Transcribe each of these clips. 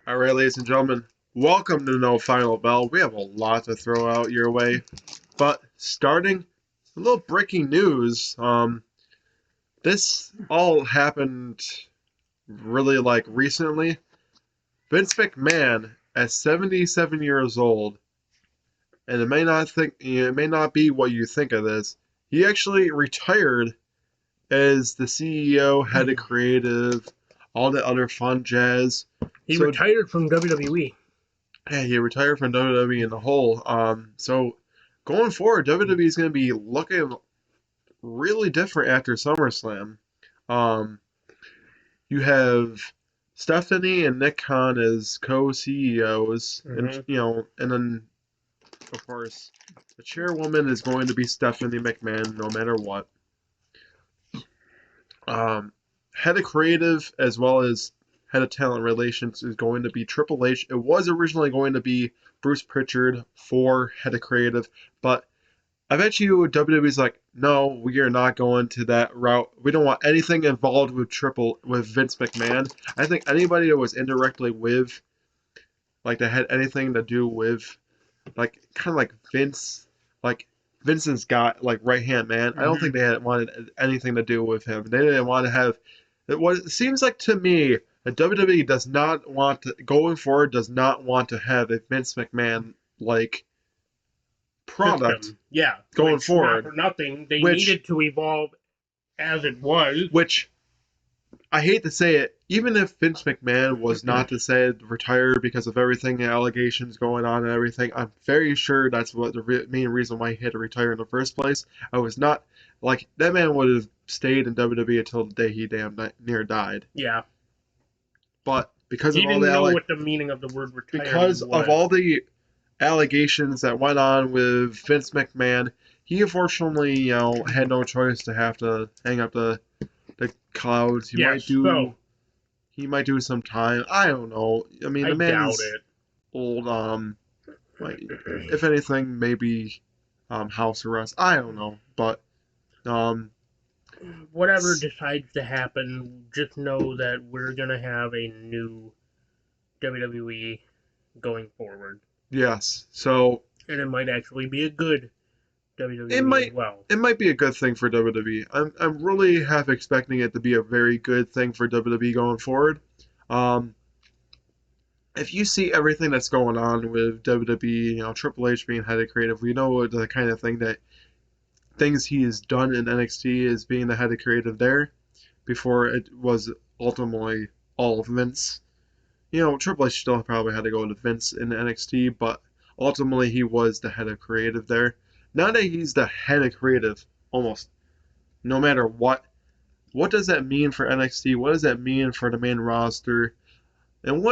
All right, ladies and gentlemen, welcome to No Final Bell. We have a lot to throw out your way, but starting a little breaking news. This all happened really recently. Vince McMahon, at 77 years old, and it may not be what you think of this. He actually retired as the CEO, head of creative, all the other fun jazz. He retired from WWE. Yeah, he retired from WWE in the whole. So going forward, WWE is going to be looking really different after SummerSlam. Um, you have Stephanie and Nick Khan as co-CEOs, and and then of course the chairwoman is going to be Stephanie McMahon, no matter what. Head of creative as well as head of talent relations is going to be Triple H. It was originally going to be Bruce Pritchard for head of creative, but I bet you WWE's like, no, we are not going to that route. We don't want anything involved with Vince McMahon. I think anybody that was indirectly with, that had anything to do with, kind of like Vince, like Vince's guy, right hand man. I don't think they had wanted anything to do with him. They didn't want to have. It seems like to me that WWE does not want to, going forward, does not want to have a Vince McMahon product system. Yeah, going forward. Not for nothing, they needed to evolve as it was. Which, I hate to say it, even if Vince McMahon was not to say retire because of everything, the allegations going on and everything, I'm very sure that's what the main reason why he had to retire in the first place. I was not, that man would have stayed in WWE until the day he damn near died. Yeah. But because he of all the know what the meaning of the word retire because was. of all the allegations that went on with Vince McMahon, he unfortunately, had no choice to have to hang up the clouds. He might do some time. I don't know. I mean, the man's old. If anything, maybe house arrest. I don't know, but whatever decides to happen, just know that we're gonna have a new WWE going forward. Yes. So. And it might actually be a good WWE as well. It might be a good thing for WWE. I'm really half expecting it to be a very good thing for WWE going forward. If you see everything that's going on with WWE, Triple H being head of creative, we know the kind of things he has done in NXT is being the head of creative there before it was ultimately all of Vince. Triple H still probably had to go to Vince in NXT, but ultimately he was the head of creative there. Now that he's the head of creative, almost no matter what does that mean for NXT? What does that mean for the main roster? And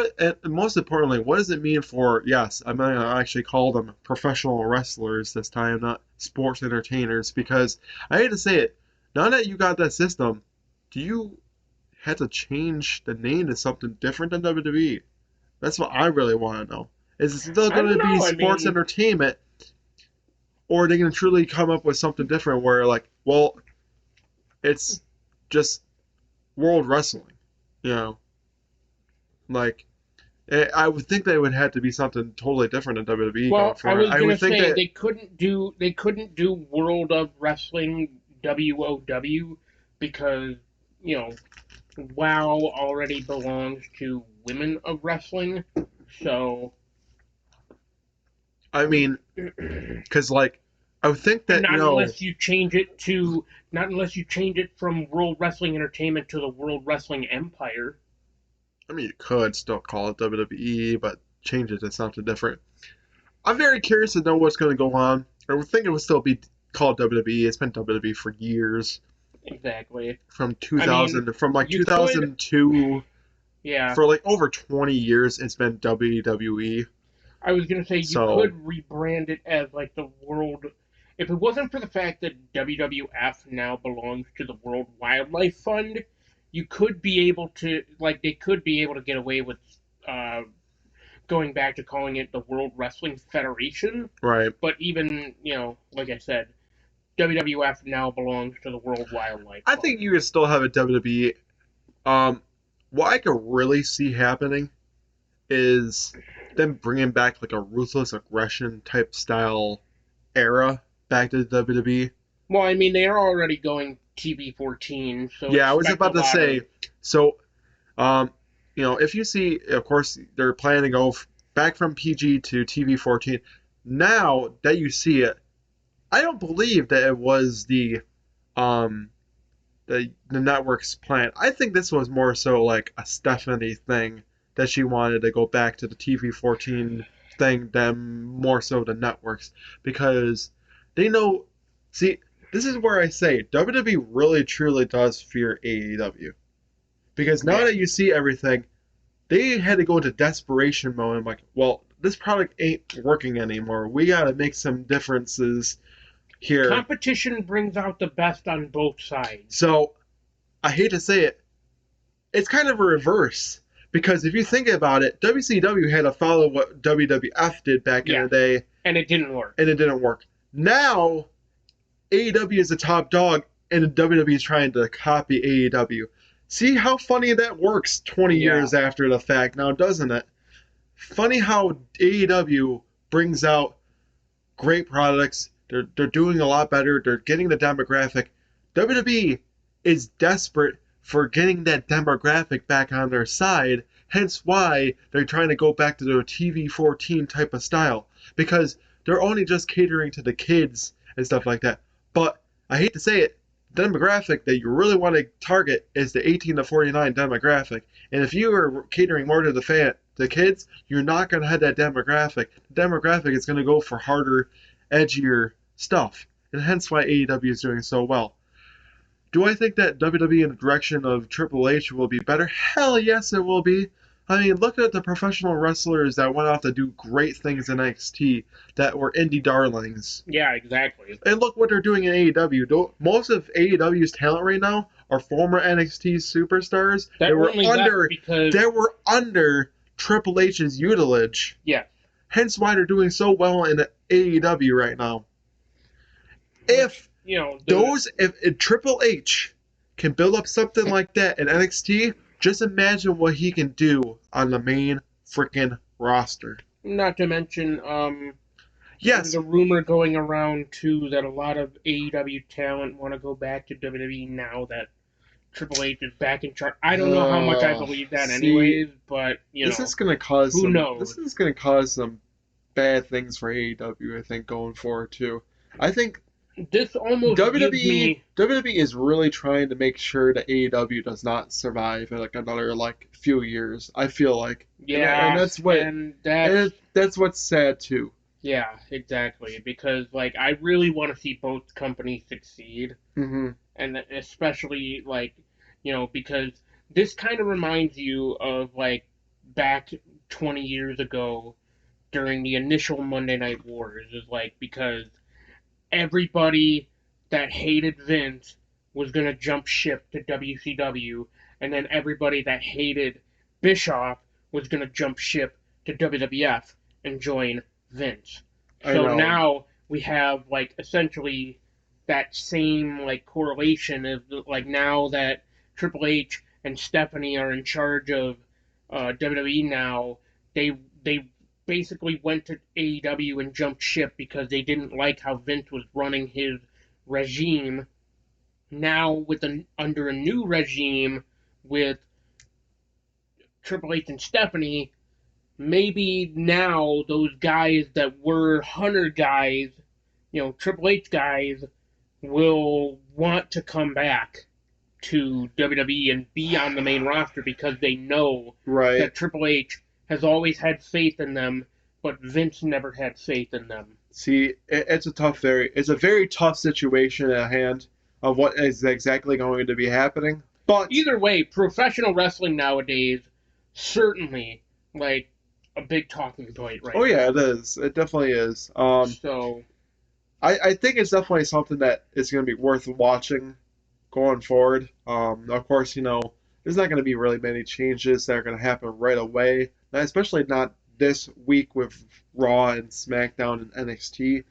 most importantly, what does it mean for, yes, I'm going to actually call them professional wrestlers this time, not sports entertainers, because I hate to say it, now that you got that system, do you have to change the name to something different than WWE? That's what I really want to know. Is it still going to be sports entertainment? Or are they going to truly come up with something different where, it's just world wrestling, I would think they would have to be something totally different than WWE. Well, I was going to say they couldn't do World of Wrestling WOW because WoW already belongs to Women of Wrestling, so. I mean, because I would think that unless you change it from World Wrestling Entertainment to the World Wrestling Empire. I mean, you could still call it WWE, but change it to something different. I'm very curious to know what's going to go on. I would think it would still be called WWE. It's been WWE for years. Exactly. From 2000, from 2002. Yeah. For over 20 years, it's been WWE. I was going to say, you could rebrand it as the World. If it wasn't for the fact that WWF now belongs to the World Wildlife Fund, you could be able to, they could be able to get away with going back to calling it the World Wrestling Federation. Right. But even, like I said, WWF now belongs to the World Wildlife Fund. I think you could still have a WWE. What I could really see happening is them bringing back like a ruthless aggression type style era back to the WWE. Well, I mean, they are already going TV-14, so Yeah, I was expect a about to lot say. of. So, if you see, of course, they're planning to go back from PG to TV-14. Now that you see it, I don't believe that it was um the network's plan. I think this was more so like a Stephanie thing that she wanted to go back to the TV-14 thing than more so the networks because they know. See, this is where I say WWE really truly does fear AEW because now Yeah. that you see everything, they had to go into desperation mode. I'm like, well, this product ain't working anymore. We got to make some differences here. Competition brings out the best on both sides. So I hate to say it, it's kind of a reverse because if you think about it, WCW had to follow what WWF did back in the day, and it didn't work. Now AEW is the top dog, and WWE is trying to copy AEW. See how funny that works 20 years after the fact now, doesn't it? Funny how AEW brings out great products. They're doing a lot better. They're getting the demographic. WWE is desperate for getting that demographic back on their side. Hence why they're trying to go back to their TV-14 type of style. Because they're only just catering to the kids and stuff like that. But I hate to say it, the demographic that you really want to target is the 18 to 49 demographic. And if you are catering more to the kids, you're not going to have that demographic. The demographic is going to go for harder, edgier stuff. And hence why AEW is doing so well. Do I think that WWE in the direction of Triple H will be better? Hell yes, it will be. I mean, look at the professional wrestlers that went off to do great things in NXT that were indie darlings. Yeah, exactly. And look what they're doing in AEW. Most of AEW's talent right now are former NXT superstars that were under Triple H's tutelage. Yeah. Hence why they're doing so well in AEW right now. If Triple H can build up something like that in NXT, just imagine what he can do on the main freaking roster. Not to mention, there's a rumor going around too that a lot of AEW talent want to go back to WWE now that Triple H is back in charge. I don't know how much I believe that, anyways, but this is gonna cause who knows? This is gonna cause some bad things for AEW. I think going forward too. I think this almost WWE is really trying to make sure that AEW does not survive in like another few years. I feel like and that's what's sad too. Yeah, exactly. Because I really want to see both companies succeed, and especially because this kind of reminds you of back 20 years ago during the initial Monday Night Wars. Is because everybody that hated Vince was going to jump ship to WCW, and then everybody that hated Bischoff was going to jump ship to WWF and join Vince. So now we have essentially that same correlation of now that Triple H and Stephanie are in charge of WWE now, they basically went to AEW and jumped ship because they didn't like how Vince was running his regime. Now, under a new regime with Triple H and Stephanie, maybe now those guys that were Hunter guys, Triple H guys, will want to come back to WWE and be on the main roster because they know that Triple H has always had faith in them, but Vince never had faith in them. See, it's a very tough situation at hand of what is exactly going to be happening. But either way, professional wrestling nowadays certainly a big talking point right now. Oh yeah, it is. It definitely is. So I think it's definitely something that is going to be worth watching going forward. Of course, there's not going to be really many changes that are going to happen right away, especially not this week with Raw and SmackDown and NXT.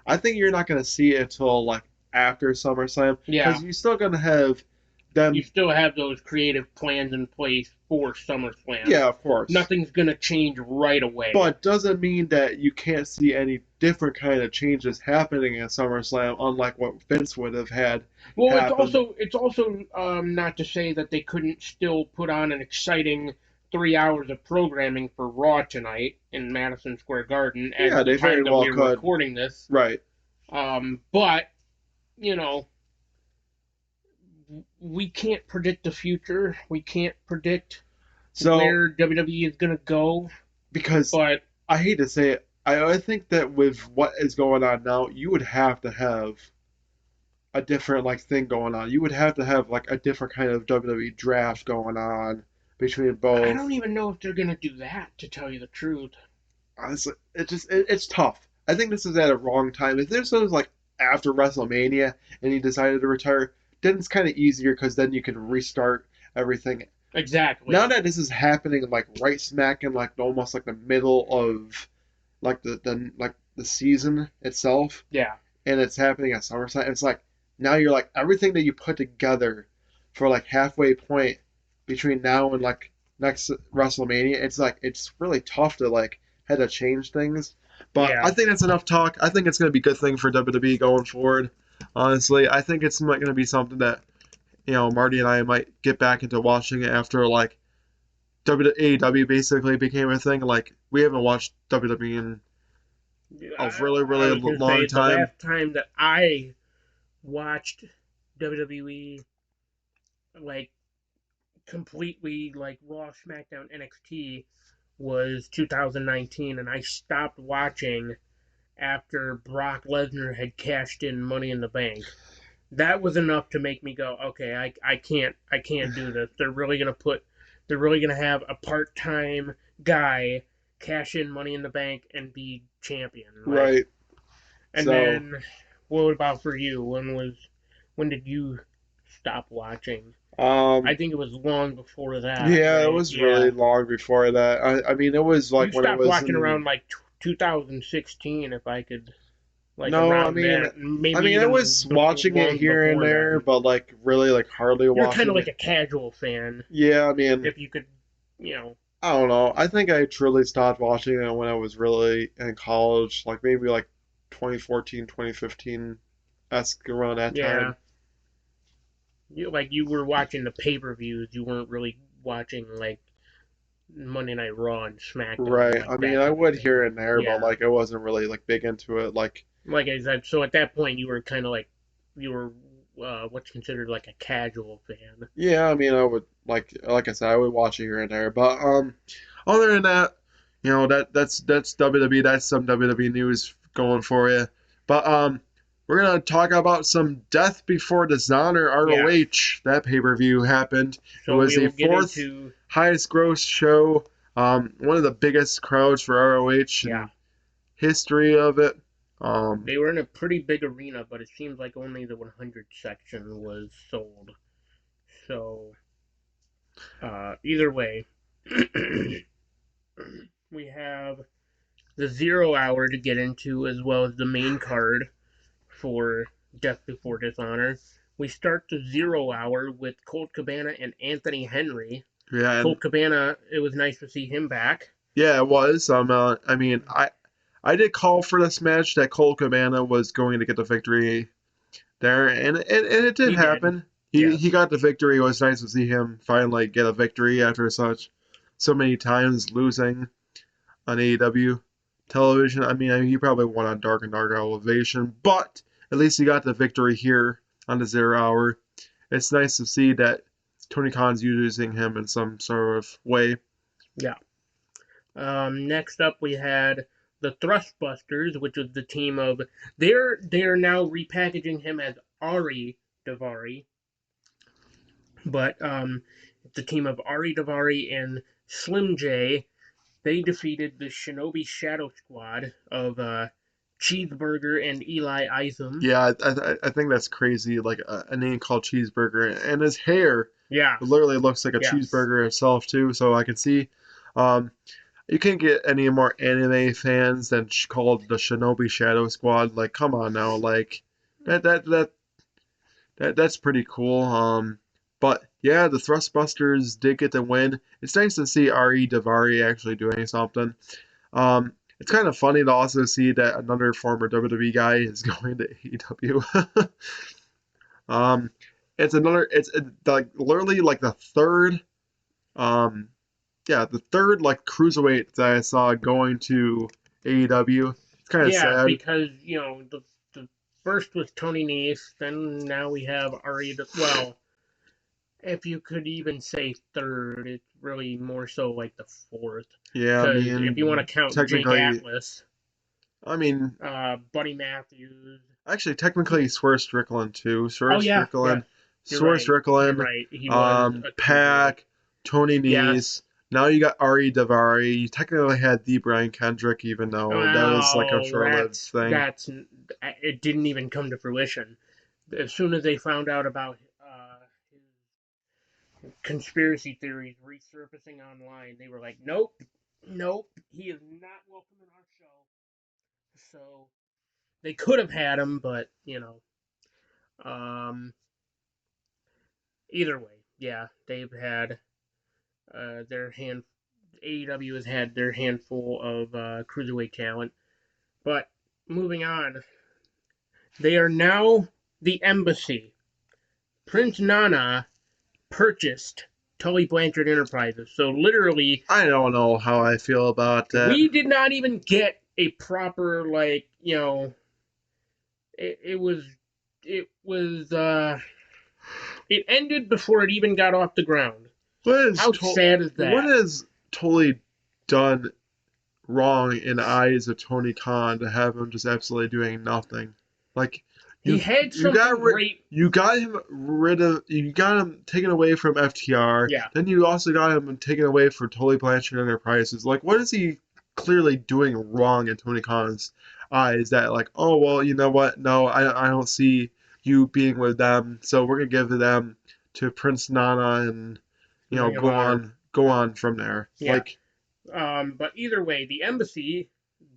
I think you're not going to see it until after SummerSlam because you're still going to have you still have those creative plans in place for SummerSlam. Yeah, of course. Nothing's going to change right away. But doesn't mean that you can't see any different kind of changes happening at SummerSlam, unlike what Vince would have had. Well, happen. it's also not to say that they couldn't still put on an exciting 3 hours of programming for Raw tonight in Madison Square Garden at the time that we were recording this. Right. But, you know, we can't predict the future. We can't predict where WWE is going to go. But I hate to say it, I think that with what is going on now, you would have to have a different thing going on. You would have to have a different kind of WWE draft going on between both. I don't even know if they're going to do that, to tell you the truth. Honestly, it's tough. I think this is at a wrong time. If this was after WrestleMania and he decided to retire, then it's kind of easier because then you can restart everything. Exactly. Now that this is happening right smack in almost the middle of the season itself. Yeah. And it's happening at SummerSlam. It's now you're everything that you put together for halfway point between now and next WrestleMania. It's really tough to had to change things. But yeah. I think that's enough talk. I think it's going to be a good thing for WWE going forward. Honestly, I think it's going to be something that Marty and I might get back into watching it after AEW basically became a thing. We haven't watched WWE in a really, really long time. The last time that I watched WWE completely Raw, SmackDown, NXT was 2019, and I stopped watching after Brock Lesnar had cashed in Money in the Bank. That was enough to make me go, okay, I can't do this. They're really gonna have a part-time guy cash in Money in the Bank and be champion, right? And then, what about for you? When did you stop watching? I think it was long before that. Yeah, right? It was really long before that. I mean, it was when it was. You stopped watching around 2016, if I could. No, I mean, I was watching it here and there, then. But really hardly watching. You're kind of a casual fan. Yeah, I mean, if you could, I don't know. I think I truly stopped watching it when I was really in college, maybe 2014, 2015, around that time. You were watching the pay-per-views. You weren't really watching Monday Night Raw and SmackDown. Right. I mean, I would here and there, but I wasn't really like into it. Like I said, so at that point you were kind of you were what's considered a casual fan. Yeah, I mean, I would like I said, I would watch it here and there, but other than that, that's WWE. That's some WWE news going for you. But we're gonna talk about some Death Before Dishonor ROH. Yeah. That pay-per-view happened. So it was the fourth highest gross show. One of the biggest crowds for ROH in history of it. They were in a pretty big arena, but it seems like only the 100 section was sold. So either way, we have the 0 hour to get into, as well as the main card for Death Before Dishonor. We start the 0 hour with Colt Cabana and Anthony Henry. Yeah, Colt Cabana, it was nice to see him back. Yeah, it was. I mean, I did call for this match that Colt Cabana was going to get the victory there, and it did happen. He got the victory. It was nice to see him finally get a victory after so many times losing on AEW television. I mean, he probably won on Dark and Dark Elevation, but at least he got the victory here on the 0 hour. It's nice to see that Tony Khan's using him in some sort of way. Yeah. Next up, we had the Thrustbusters, which was the team of... They're now repackaging him as Ari Daivari. But it's the team of Ari Daivari and Slim J. They defeated the Shinobi Shadow Squad of Cheeseburger and Eli Isom. Yeah, I think that's crazy. Like a name called Cheeseburger, and his hair, literally looks like a cheeseburger itself too. So I can see, you can't get any more anime fans than called the Shinobi Shadow Squad. Like, come on now, like that's pretty cool. But yeah, the Thrustbusters did get the win. It's nice to see Ari Daivari actually doing something. It's kind of funny to also see that another former WWE guy is going to AEW. um, it's like literally like the third, um, yeah, the third like cruiserweight that I saw going to AEW. It's kind of Yeah, sad. because the first was Tony Nese, then now we have Ari. Well, if you could even say third, it's really more so like the fourth. Yeah, I Because if you want mean, to count Jake technically, Atlas, I mean, Buddy Matthews. actually, technically, Swerve Strickland too. Oh yeah, yeah, you're Swerve right. You're Strickland, right. He was a cruiserweight. Pac, Tony Yes. Nese. Now you got Ari Daivari. You technically had the Brian Kendrick, even though that was like a Well, short-lived thing. it didn't even come to fruition. As soon as they found out about his conspiracy theories resurfacing online, they were like, "Nope, nope, he is not welcome in our show." So they could have had him, but um, either way, yeah, they've had their hand. AEW has had their handful of cruiserweight talent, but moving on, they are now the embassy. Prince Nana purchased Tully Blanchard Enterprises. So literally, I don't know how I feel about that. we did not even get a proper it was it was it ended before it even got off the ground. How sad is What that? is totally done wrong in the eyes of Tony Khan to have him just absolutely doing nothing? Like He you had you something got rid great. you got him taken away from FTR. Yeah. Then you also got him taken away from Tully Blanchard Enterprises. Like what is he clearly doing wrong in Tony Khan's eyes that like, oh well, you know what? No, I don't see you being with them, so we're gonna give them to Prince Nana and Ring of Honor. go on from there. Yeah. But either way, the embassy,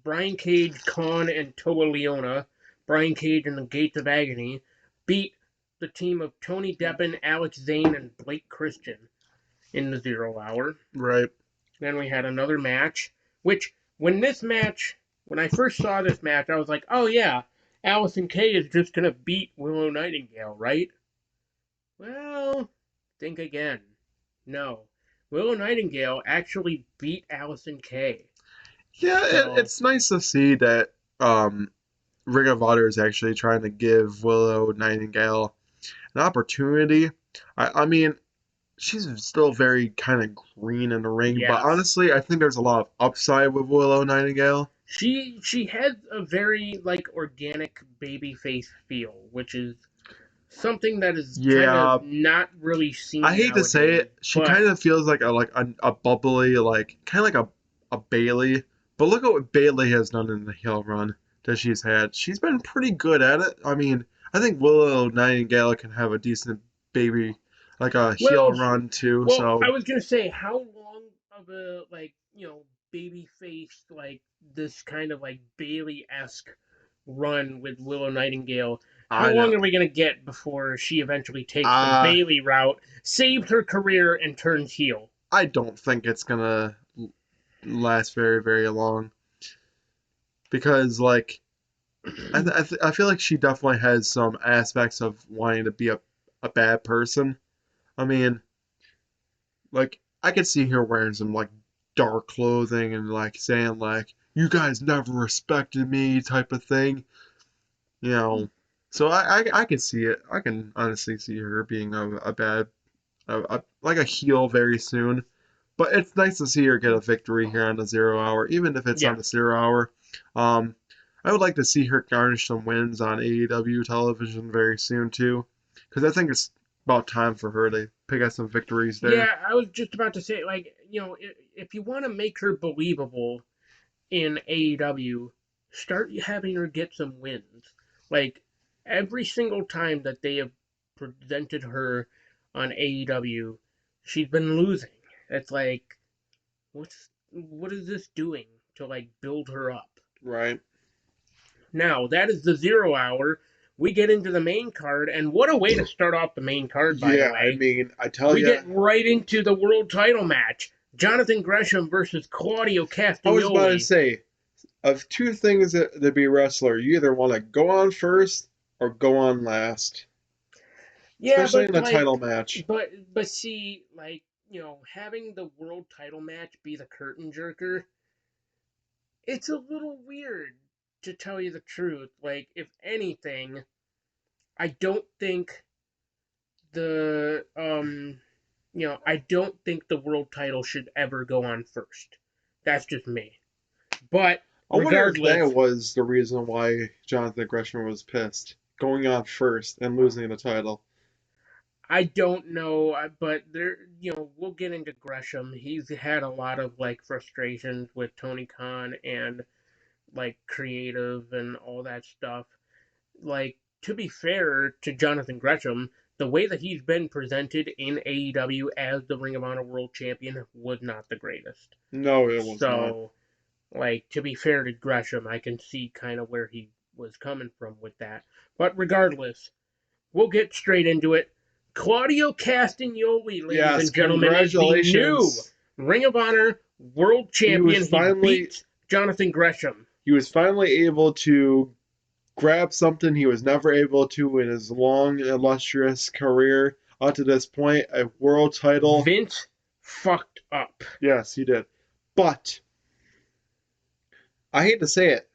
Brian Cage, Khan, and Toa Leona, Brian Cage and the Gates of Agony, beat the team of Tony Deppen, Alex Zane, and Blake Christian in the 0 hour. Right. Then we had another match, which when I first saw this match, I was like, oh yeah, Allison Kay is just gonna beat Willow Nightingale, right? Well, think again. No. Willow Nightingale actually beat Allison Kay. Yeah, So, it's nice to see that Ring of Honor is actually trying to give Willow Nightingale an opportunity. I mean, she's still very kind of green in the ring, but yes. honestly, I think there's a lot of upside with Willow Nightingale. She has a very organic baby face feel, which is something that is kind Yeah, of not really seen I hate to say nowadays. it, she But kind of feels like a bubbly, like kind of like a Bailey. But look at what Bailey has done in the heel run that she's had. She's been pretty good at it. I mean, I think Willow Nightingale can have a decent baby, like a heel well, run too. well, So I was gonna say, how long of a baby face this kind of Bailey esque run with Willow Nightingale? How I long know. are we gonna get before she eventually takes the Bailey route, saves her career, and turns heel? I don't think it's gonna last very long because like I feel like she definitely has some aspects of wanting to be a bad person. I mean, like I could see her wearing some like dark clothing and like saying like you guys never respected me type of thing, you know. So I can see it. I can honestly see her being a bad like a heel very soon. But it's nice to see her get a victory here on the 0 hour, even if it's on Yeah, the 0 hour. Um, I would like to see her garnish some wins on AEW television very soon too, because I think it's about time for her to pick up some victories there. yeah. I was just about to say, if you want to make her believable in AEW, start having her get some wins. Like every single time that they have presented her on AEW, she's been losing. It's like, what is this doing to build her up? Right. Now that is the 0 hour. we get into the main card, and what a way to start off the main card, by the way. Yeah, I mean, I tell you. We get right into the world title match. Jonathan Gresham versus Claudio Castagnoli. I was about to say, of two things to be a wrestler, you either want to go on first or go on last. Yeah, especially in the title match. But see, like, having the world title match be the curtain jerker, it's a little weird, to tell you the truth. Like, if anything, I don't think the I don't think the world title should ever go on first. That's just me. But I wonder if that was the reason why Jonathan Gresham was pissed, going on first and losing the title. I don't know, but we'll get into Gresham. He's had a lot of frustrations with Tony Khan and creative and all that stuff. To be fair to Jonathan Gresham, the way that he's been presented in AEW as the Ring of Honor World Champion was not the greatest. No, it was not. So, to be fair to Gresham, I can see kind of where he was coming from with that. But regardless, we'll get straight into it. Claudio Castagnoli, ladies and gentlemen, is the new Ring of Honor World Champion. He beat Jonathan Gresham. He was finally able to grab something he was never able to in his long, illustrious career up to this point, a world title. Vince fucked up. Yes, he did. But I hate to say it.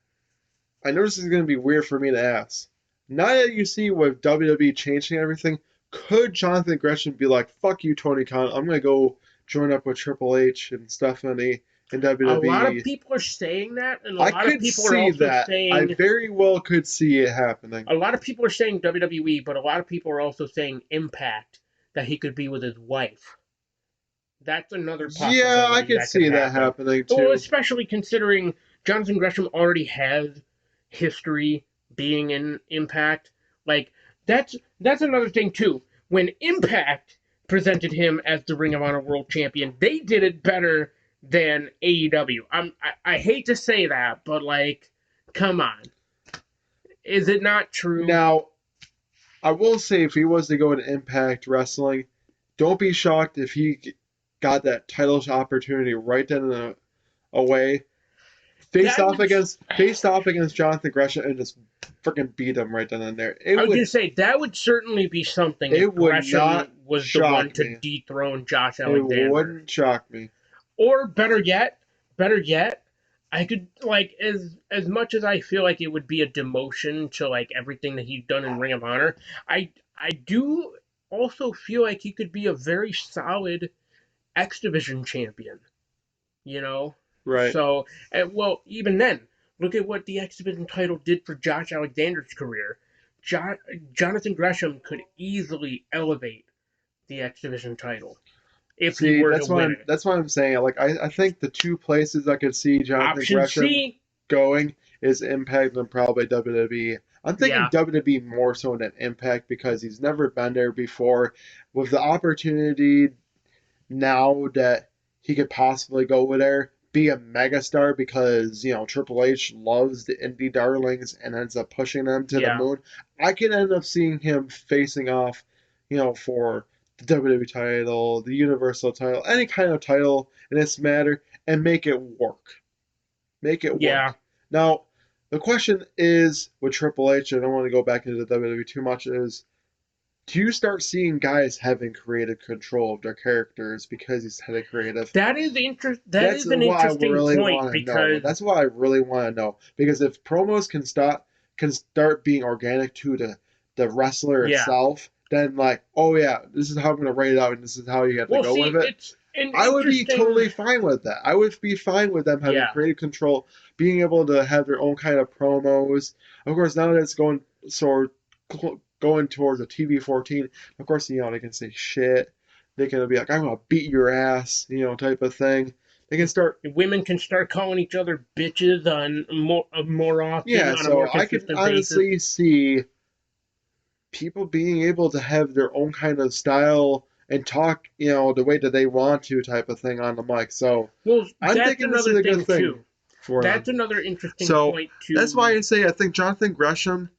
I know this is going to be weird for me to ask. Now that you see with WWE changing everything, could Jonathan Gresham be like, fuck you, Tony Khan, I'm going to go join up with Triple H and Stephanie in WWE? A lot of people are saying that, and a lot of people are also saying... I very well could see it happening. A lot of people are saying WWE, but a lot of people are also saying Impact, that he could be with his wife. That's another possibility. Yeah, I could see that happening, too. Well, especially considering Jonathan Gresham already has history being in Impact. That's another thing, too. When Impact presented him as the Ring of Honor World Champion, they did it better than AEW. I hate to say that, but, come on. Is it not true? Now, I will say, if he was to go to Impact Wrestling, don't be shocked if he got that title opportunity right then and away. Faced off against Jonathan Gresham and just freaking beat him right then and there. I was going to say, that would certainly be something if Gresham was the one to dethrone Josh Alexander. It wouldn't shock me. Or better yet, I could, as much as I feel like it would be a demotion to, everything that he's done in Ring of Honor, I do also feel like he could be a very solid X Division champion. Right. So, even then, look at what the X Division title did for Josh Alexander's career. Jonathan Gresham could easily elevate the X Division title if he were to win it. That's what I'm saying. I think the two places I could see Jonathan Gresham going is Impact and probably WWE. I'm thinking WWE more so than Impact because he's never been there before. With the opportunity now that he could possibly go over there, be a megastar because, Triple H loves the indie darlings and ends up pushing them to the moon. I can end up seeing him facing off, for the WWE title, the Universal title, any kind of title in this matter, and make it work. Yeah. Now, the question is, with Triple H, I don't want to go back into the WWE too much, is, do you start seeing guys having creative control of their characters because he's head of creative? That is an interesting point because that's what I really want to know. Because if promos can start being organic to the wrestler itself, then this is how I'm going to write it out, and this is how you have to go with it. I would be totally fine with that. I would be fine with them having creative control, being able to have their own kind of promos. Of course, now that it's going towards a TV-14, of course, they can say shit. They can be like, I'm going to beat your ass, type of thing. They can start... Women can start calling each other bitches on more often. Yeah, so I can honestly see people being able to have their own kind of style and talk, the way that they want to type of thing on the mic. So I'm thinking this is a good thing for them. That's another interesting point, too. That's why I say I think Jonathan Gresham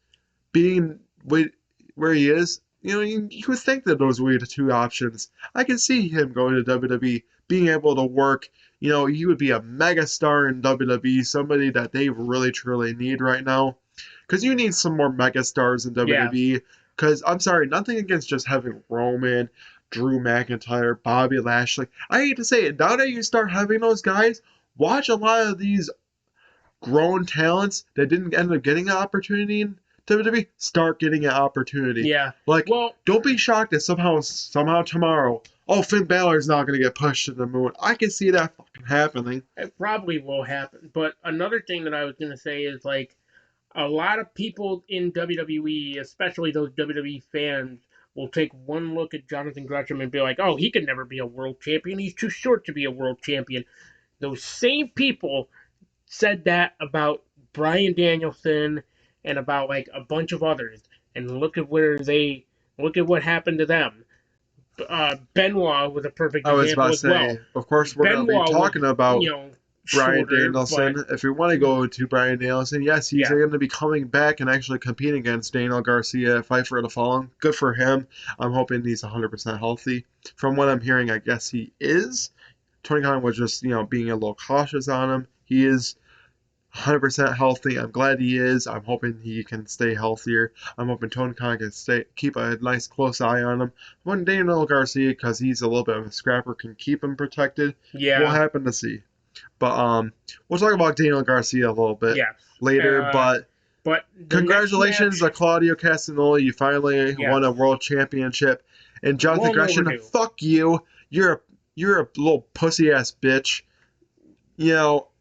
being where he is, you would think that those were the two options. I can see him going to WWE, being able to work. He would be a mega star in WWE, somebody that they really truly need right now. Because you need some more mega stars in Yeah. WWE. Because I'm sorry, nothing against just having Roman, Drew McIntyre, Bobby Lashley. I hate to say it, now that you start having those guys, watch a lot of these grown talents that didn't end up getting an opportunity in WWE start getting an opportunity. Yeah. Like, well, don't be shocked that somehow tomorrow, oh, Finn Balor's not going to get pushed to the moon. I can see that fucking happening. It probably will happen. But another thing that I was going to say is, like, a lot of people in WWE, especially those WWE fans, will take one look at Jonathan Gresham and be like, oh, he could never be a world champion. He's too short to be a world champion. Those same people said that about Bryan Danielson and about, like, a bunch of others. And look at what happened to them. Benoit was a perfect I was example about to as well. say, of course, we're going to be Benoit was, talking about Bryan shorter, Danielson. but If we want to go to Bryan Danielson, yes, he's going to be coming back and actually competing against Daniel Garcia at Fight for the Fallen. Good for him. I'm hoping he's 100% healthy. From what I'm hearing, I guess he is. Tony Khan was just, being a little cautious on him. He is 100% healthy. I'm glad he is. I'm hoping he can stay healthier. I'm hoping Tony Khan can keep a nice close eye on him. When Daniel Garcia, because he's a little bit of a scrapper, can keep him protected, we'll happen to see. But we'll talk about Daniel Garcia a little bit later. But congratulations to Claudio Castagnoli. You finally won a world championship. And Jonathan Gresham, fuck you. You're a little pussy ass bitch.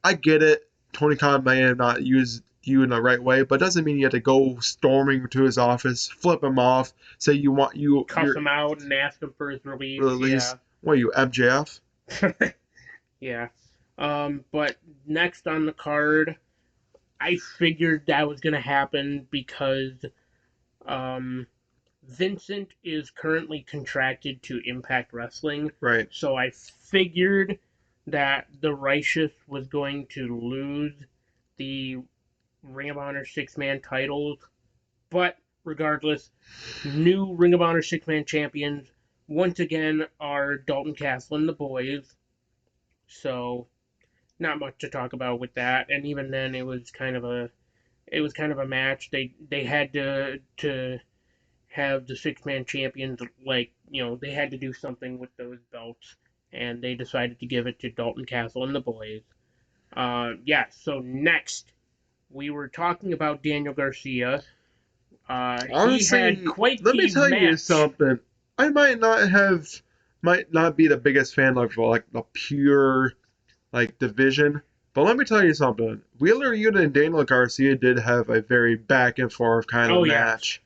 I get it. Tony Khan may have not used you in the right way, but doesn't mean you have to go storming to his office, flip him off, say cuss him out and ask him for his release. Yeah. What are you, MJF? Yeah. But next on the card, I figured that was going to happen because Vincent is currently contracted to Impact Wrestling. Right. So I figured that the Righteous was going to lose the Ring of Honor 6-man titles. But regardless, new Ring of Honor 6-man champions once again are Dalton Castle and the boys. So not much to talk about with that. And even then it was kind of a match. They had to have the 6-man champions, like, they had to do something with those belts. And they decided to give it to Dalton Castle and the boys. So next, we were talking about Daniel Garcia. Honestly, he had quite let me tell match. you something. I might not be the biggest fan of like the pure division, but let me tell you something. Wheeler Yuta and Daniel Garcia did have a very back and forth kind of match.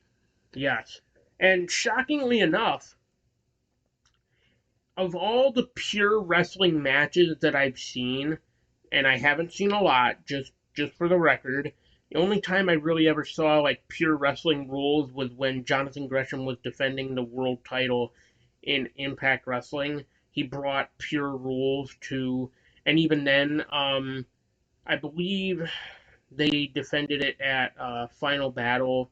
Yes. And shockingly enough, of all the pure wrestling matches that I've seen, and I haven't seen a lot, just for the record, the only time I really ever saw pure wrestling rules was when Jonathan Gresham was defending the world title in Impact Wrestling. He brought pure rules to, and even then, I believe they defended it at Final Battle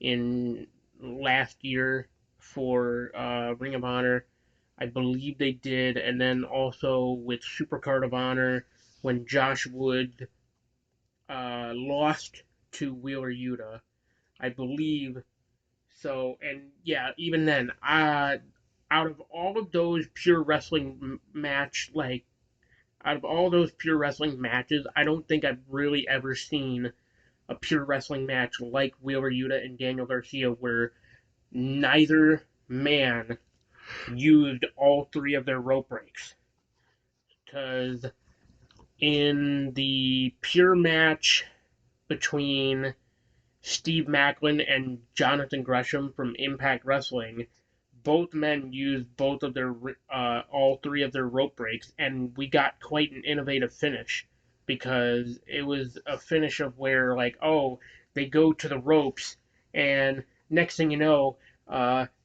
in last year for Ring of Honor. I believe they did, and then also with Supercard of Honor when Josh Wood lost to Wheeler Yuta, I believe. So, and yeah, even then, out of all of those pure wrestling out of all those pure wrestling matches, I don't think I've really ever seen a pure wrestling match like Wheeler Yuta and Daniel Garcia where neither man used all three of their rope breaks. Because in the pure match between Steve Macklin and Jonathan Gresham from Impact Wrestling, both men used both of their all three of their rope breaks, and we got quite an innovative finish because it was a finish of where they go to the ropes, and next thing you know,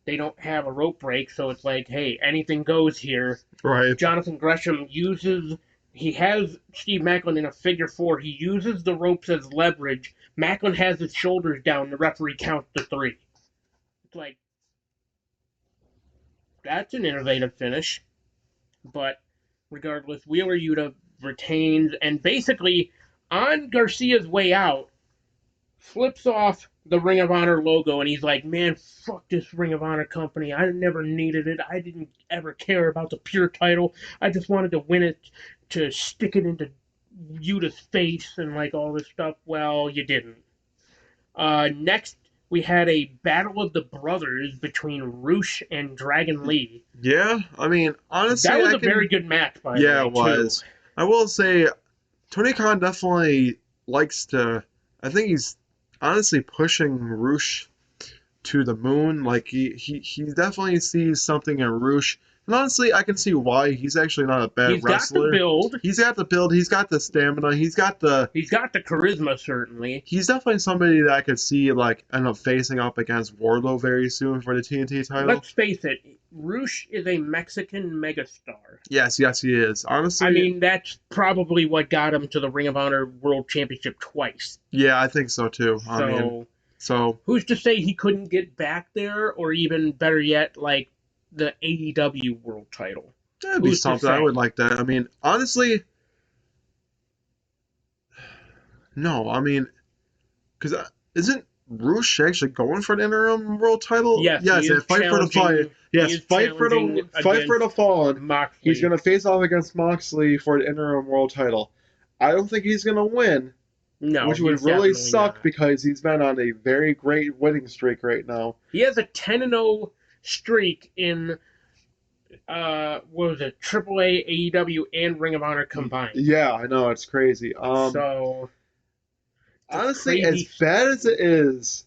they don't have a rope break, so it's like, hey, anything goes here. Right. Jonathan Gresham he has Steve Macklin in a figure four. He uses the ropes as leverage. Macklin has his shoulders down. The referee counts to 3. like, that's an innovative finish. But regardless, Wheeler Yuta retains, and basically, on Garcia's way out, flips off the Ring of Honor logo, and he's like, man, fuck this Ring of Honor company. I never needed it. I didn't ever care about the pure title. I just wanted to win it to stick it into Yuta's face and like all this stuff. Well, you didn't. Next, we had a Battle of the Brothers between Roosh and Dragon Lee. Yeah, I mean, honestly, that was a very good match, by the way. Yeah, it was. Too. I will say, Tony Khan definitely likes to. I think he's honestly pushing Roosh to the moon. Like he definitely sees something in Roosh. And honestly, I can see why. He's actually not a bad wrestler. He's got the build. He's got the build. He's got the stamina. He's got the charisma, certainly. He's definitely somebody that I could see like end up facing up against Wardlow very soon for the TNT title. Let's face it, Roosh is a Mexican megastar. Yes, he is. Honestly, I mean, that's probably what got him to the Ring of Honor World Championship twice. Yeah, I think so too. So who's to say he couldn't get back there, or even better yet, like the AEW World title? That'd be something. I would like that. I mean, honestly, no. I mean, because isn't Roosh actually going for an interim world title? Yes. Fight for the fight. Yes, fight for the Fallen. Moxley. He's gonna face off against Moxley for the interim world title. I don't think he's gonna win. No, which would really suck because he's been on a very great winning streak right now. He has a 10-0 streak in what was it, AAA, AEW, and Ring of Honor combined. Yeah, I know, it's crazy. So honestly, as bad as it is,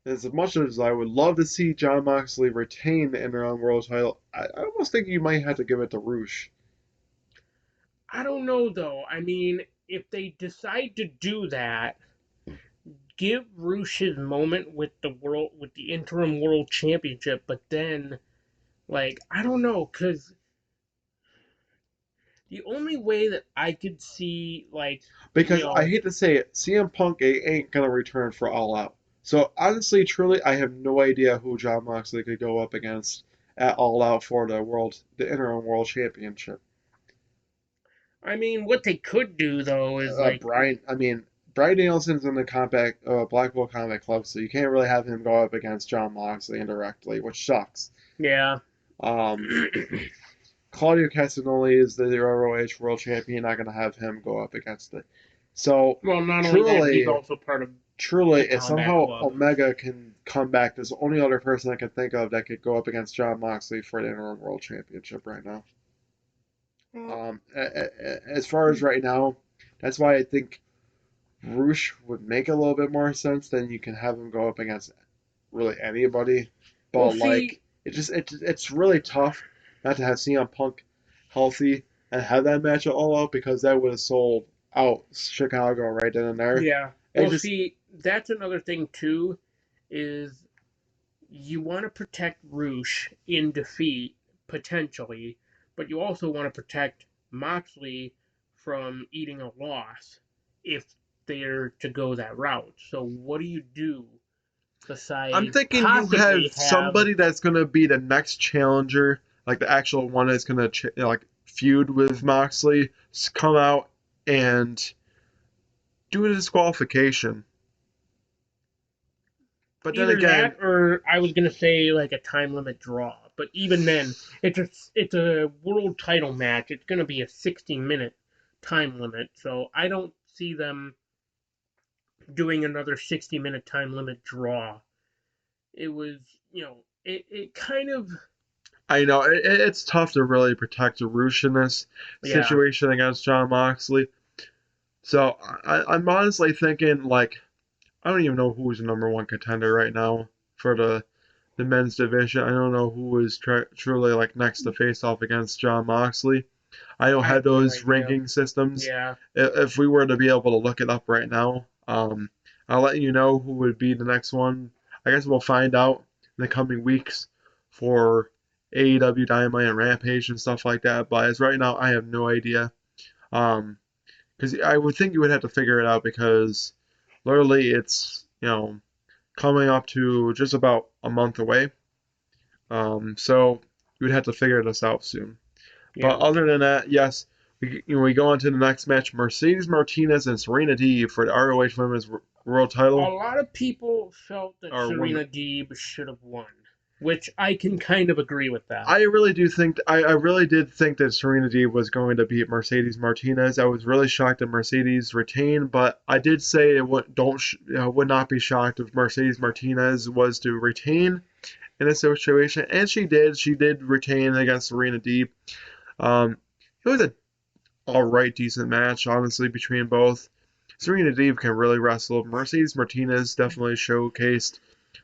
as much as I would love to see Jon Moxley retain the interim world title, I almost think you might have to give it to Roosh. I don't know though. I mean, if they decide to do that, give Roosh his moment with the interim world championship, but then, like, I don't know, because the only way that I could see, like, because I hate to say it, CM Punk ain't gonna return for All Out. So honestly, truly, I have no idea who Jon Moxley could go up against at All Out for the interim world championship. I mean, what they could do though is Brian Danielson's in the Blackpool Combat Club, so you can't really have him go up against Jon Moxley indirectly, which sucks. Yeah. Claudio Castagnoli is the ROH World Champion. Not going to have him go up against it. So, not only that, he's also part of. Truly, if somehow Omega can come back, there's the only other person I can think of that could go up against Jon Moxley for the interim world championship right now. As far as right now, that's why I think Roosh would make a little bit more sense than you can have him go up against really anybody. But it's really tough not to have CM Punk healthy and have that match at All Out because that would have sold out Chicago right then and there. Yeah. That's another thing too, is you want to protect Roosh in defeat potentially, but you also want to protect Moxley from eating a loss if they're to go that route. So what do you do besides? I'm thinking you have somebody that's going to be the next challenger, like the actual one that's going to feud with Moxley, come out and do a disqualification. But either then again, that or I was going to say like a time limit draw. But even then, it's a world title match. It's going to be a 60-minute time limit. So I don't see them doing another 60-minute time limit draw. It was, it kind of. I know it's tough to really protect Roosh in this situation against Jon Moxley. So I'm honestly thinking I don't even know who's the number one contender right now for the men's division. I don't know who is truly next to face off against Jon Moxley. I don't have those ranking systems. Yeah. If we were to be able to look it up right now, I'll let you know who would be the next one. I guess we'll find out in the coming weeks for AEW Dynamite and Rampage and stuff like that. But as right now, I have no idea. Because I would think you would have to figure it out because literally it's, coming up to just about a month away. So we'd have to figure this out soon. Yeah. But other than that, yes, we go on to the next match: Mercedes Martinez and Serena Deeb for the ROH Women's World Title. A lot of people felt that Serena Deeb should have won, which I can kind of agree with that. I really do think I really did think that Serena Deeb was going to beat Mercedes Martinez. I was really shocked that Mercedes retained, but I did say it would not be shocked if Mercedes Martinez was to retain in this situation, and she did. She did retain against Serena Deeb. It was a all right, decent match, honestly, between both. Serena Deeb can really wrestle. Mercedes Martinez definitely showcased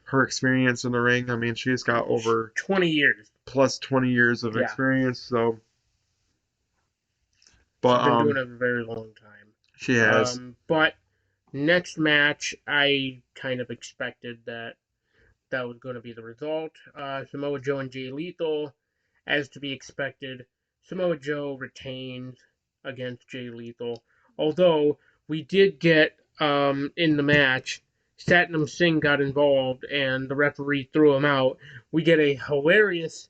her experience in the ring. I mean, she's got over 20 years. Plus 20 years of experience, so. But, she's been doing it a very long time. She has. But next match, I kind of expected that was going to be the result. Samoa Joe and Jay Lethal, as to be expected. Samoa Joe retains against Jay Lethal. Although we did get in the match, Satnam Singh got involved and the referee threw him out. We get a hilarious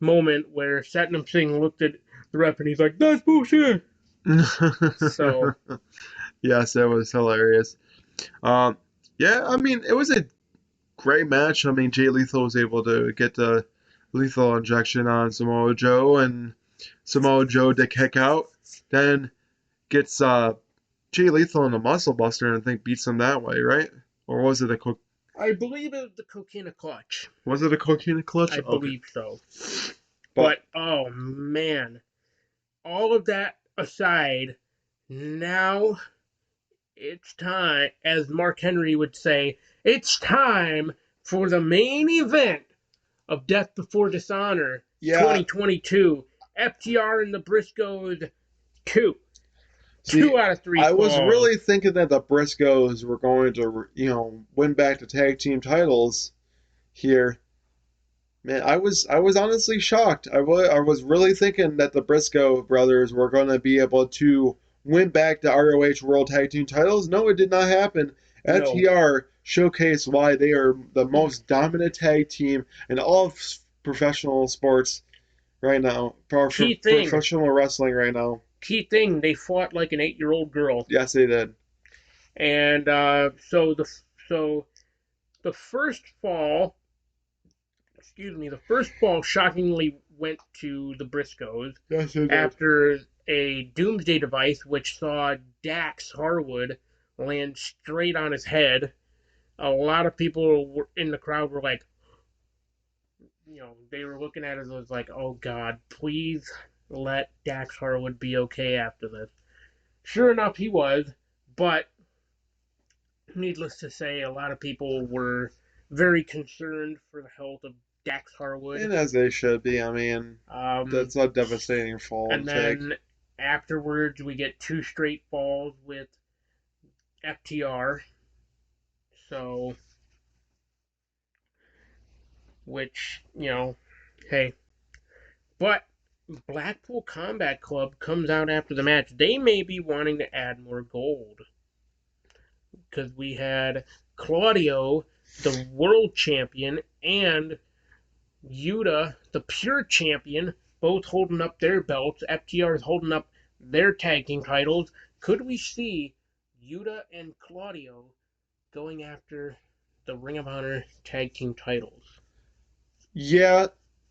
moment where Satnam Singh looked at the ref and he's like, "That's bullshit." So, yes, that was hilarious. Yeah, I mean, it was a great match. I mean, Jay Lethal was able to get the lethal injection on Samoa Joe, and Samoa Joe to kick out. Then gets Jay Lethal in a muscle buster and I think beats him that way, right? Or was it a I believe it was the Coquina Clutch. Was it a Coquina Clutch? I believe so. But oh man, all of that aside, now it's time, as Mark Henry would say, it's time for the main event of Death Before Dishonor 2022. FTR and the Briscoes 2. See, 2 out of 3 I was really thinking that the Briscoes were going to, win back the tag team titles here. Man, I was honestly shocked. I was really thinking that the Briscoe brothers were going to be able to win back the ROH World Tag Team titles. No, it did not happen. No. FTR showcased why they are the most dominant tag team in all of professional sports right now. Professional wrestling right now. Key thing, they fought like an 8-year-old girl. Yes, they did. And so the first fall shockingly went to the Briscoes. Yes, it did. After a doomsday device which saw Dax Harwood land straight on his head. A lot of people in the crowd were like, they were looking at it and was like, oh God, please let Dax Harwood be okay after this. Sure enough, he was, but needless to say, a lot of people were very concerned for the health of Dax Harwood. And as they should be. I mean, that's a devastating fall. And then afterwards, we get 2 straight falls with FTR. So, which, hey. But Blackpool Combat Club comes out after the match. They may be wanting to add more gold. Because we had Claudio, the world champion, and Yuta, the pure champion, both holding up their belts. FTR is holding up their tag team titles. Could we see Yuta and Claudio going after the Ring of Honor tag team titles? Yeah,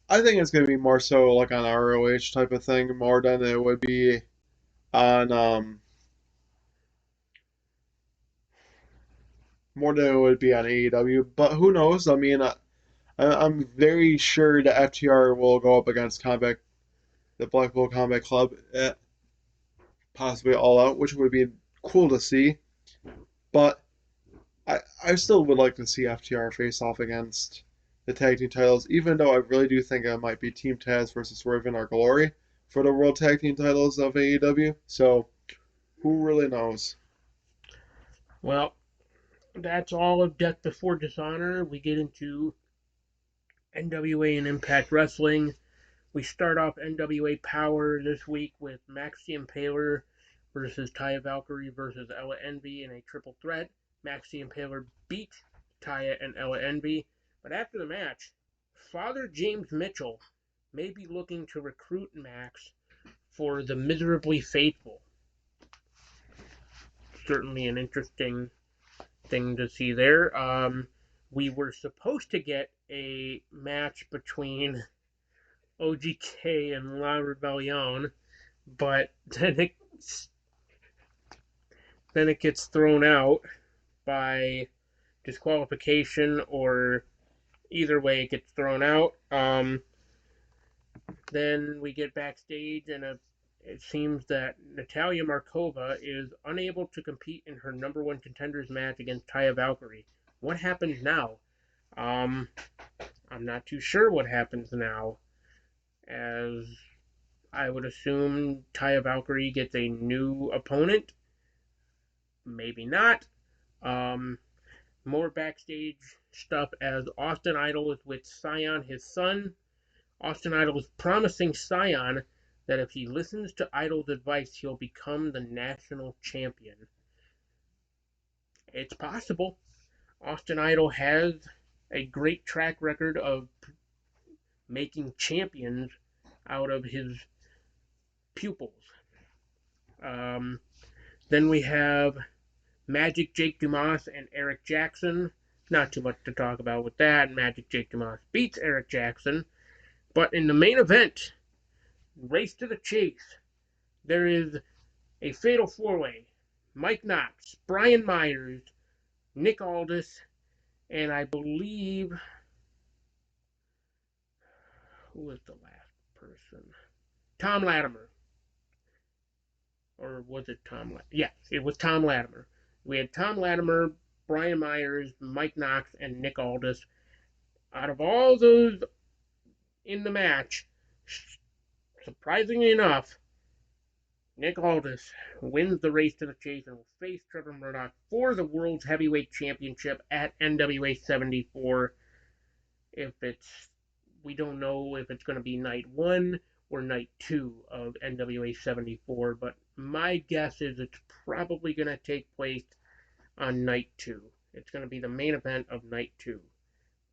I think it's going to be more so like on ROH type of thing, more than it would be on AEW. But who knows? I mean, I'm very sure that FTR will go up against the Blackpool Combat Club at possibly All Out, which would be cool to see. But I still would like to see FTR face off against the tag team titles, even though I really do think it might be Team Taz versus Swerve in Our Glory for the World Tag Team titles of AEW. So, who really knows? Well, that's all of Death Before Dishonor. We get into NWA and Impact Wrestling. We start off NWA Power this week with Maxie Impaler versus Taya Valkyrie versus Ella Envy in a triple threat. Maxie Impaler beat Taya and Ella Envy. But after the match, Father James Mitchell may be looking to recruit Max for the Miserably Faithful. Certainly an interesting thing to see there. We were supposed to get a match between OGK and La Rebellion, but then it gets thrown out by disqualification, or either way it gets thrown out. Then we get backstage, and it seems that Natalya Markova is unable to compete in her number one contenders match against Taya Valkyrie. What happens now? I'm not too sure what happens now, as I would assume Taya Valkyrie gets a new opponent. Maybe not. More backstage stuff as Austin Idol is with Scion, his son. Austin Idol is promising Scion that if he listens to Idol's advice, he'll become the national champion. It's possible. Austin Idol has a great track record of making champions out of his pupils. Then we have Magic Jake Dumas and Eric Jackson. Not too much to talk about with that. Magic Jake Dumas beats Eric Jackson. But in the main event, Race to the Chase, there is a fatal four-way. Mike Knox, Brian Myers, Nick Aldis, and I believe... who was the last person? Tom Latimer. Or was it Tom Latimer? Yes, it was Tom Latimer. We had Tom Latimer, Brian Myers, Mike Knox, and Nick Aldis. Out of all those in the match, surprisingly enough, Nick Aldis wins the Race to the Chase and will face Trevor Murdoch for the World's Heavyweight Championship at NWA 74. We don't know if it's going to be night 1 or night 2 of NWA 74, but my guess is it's probably going to take place on night 2. It's going to be the main event of night 2.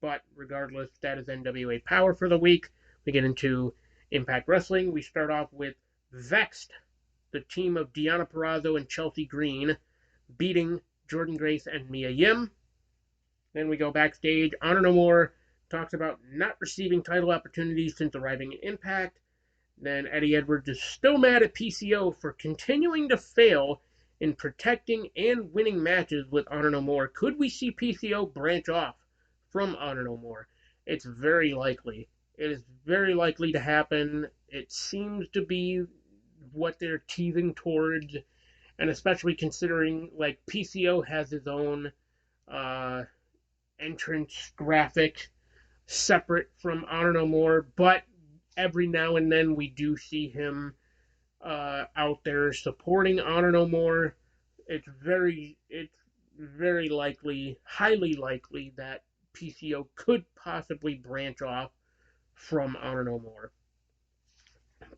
But regardless, that is NWA Power for the week. We get into Impact Wrestling. We start off with Vexed, the team of Deonna Purrazzo and Chelsea Green, beating Jordynne Grace and Mia Yim. Then we go backstage. Honor No More talks about not receiving title opportunities since arriving at Impact. Then Eddie Edwards is still mad at PCO for continuing to fail in protecting and winning matches with Honor No More. Could we see PCO branch off from Honor No More? It's very likely. It is very likely to happen. It seems to be what they're teasing towards, and especially considering like PCO has his own entrance graphic separate from Honor No More, but every now and then we do see him out there supporting Honor No More. It's very likely, highly likely, that PCO could possibly branch off from Honor No More.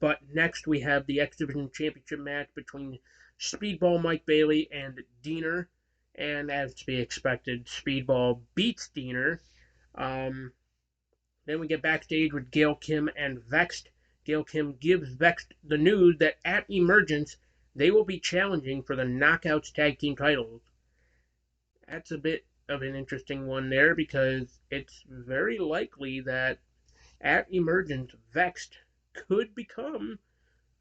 But next we have the X Division Championship match between Speedball Mike Bailey and Diener. And as to be expected, Speedball beats Diener. Then we get backstage with Gail Kim and Vexed. Gail Kim gives Vexed the news that at Emergence, they will be challenging for the Knockouts Tag Team titles. That's a bit of an interesting one there, because it's very likely that at Emergence, Vexed could become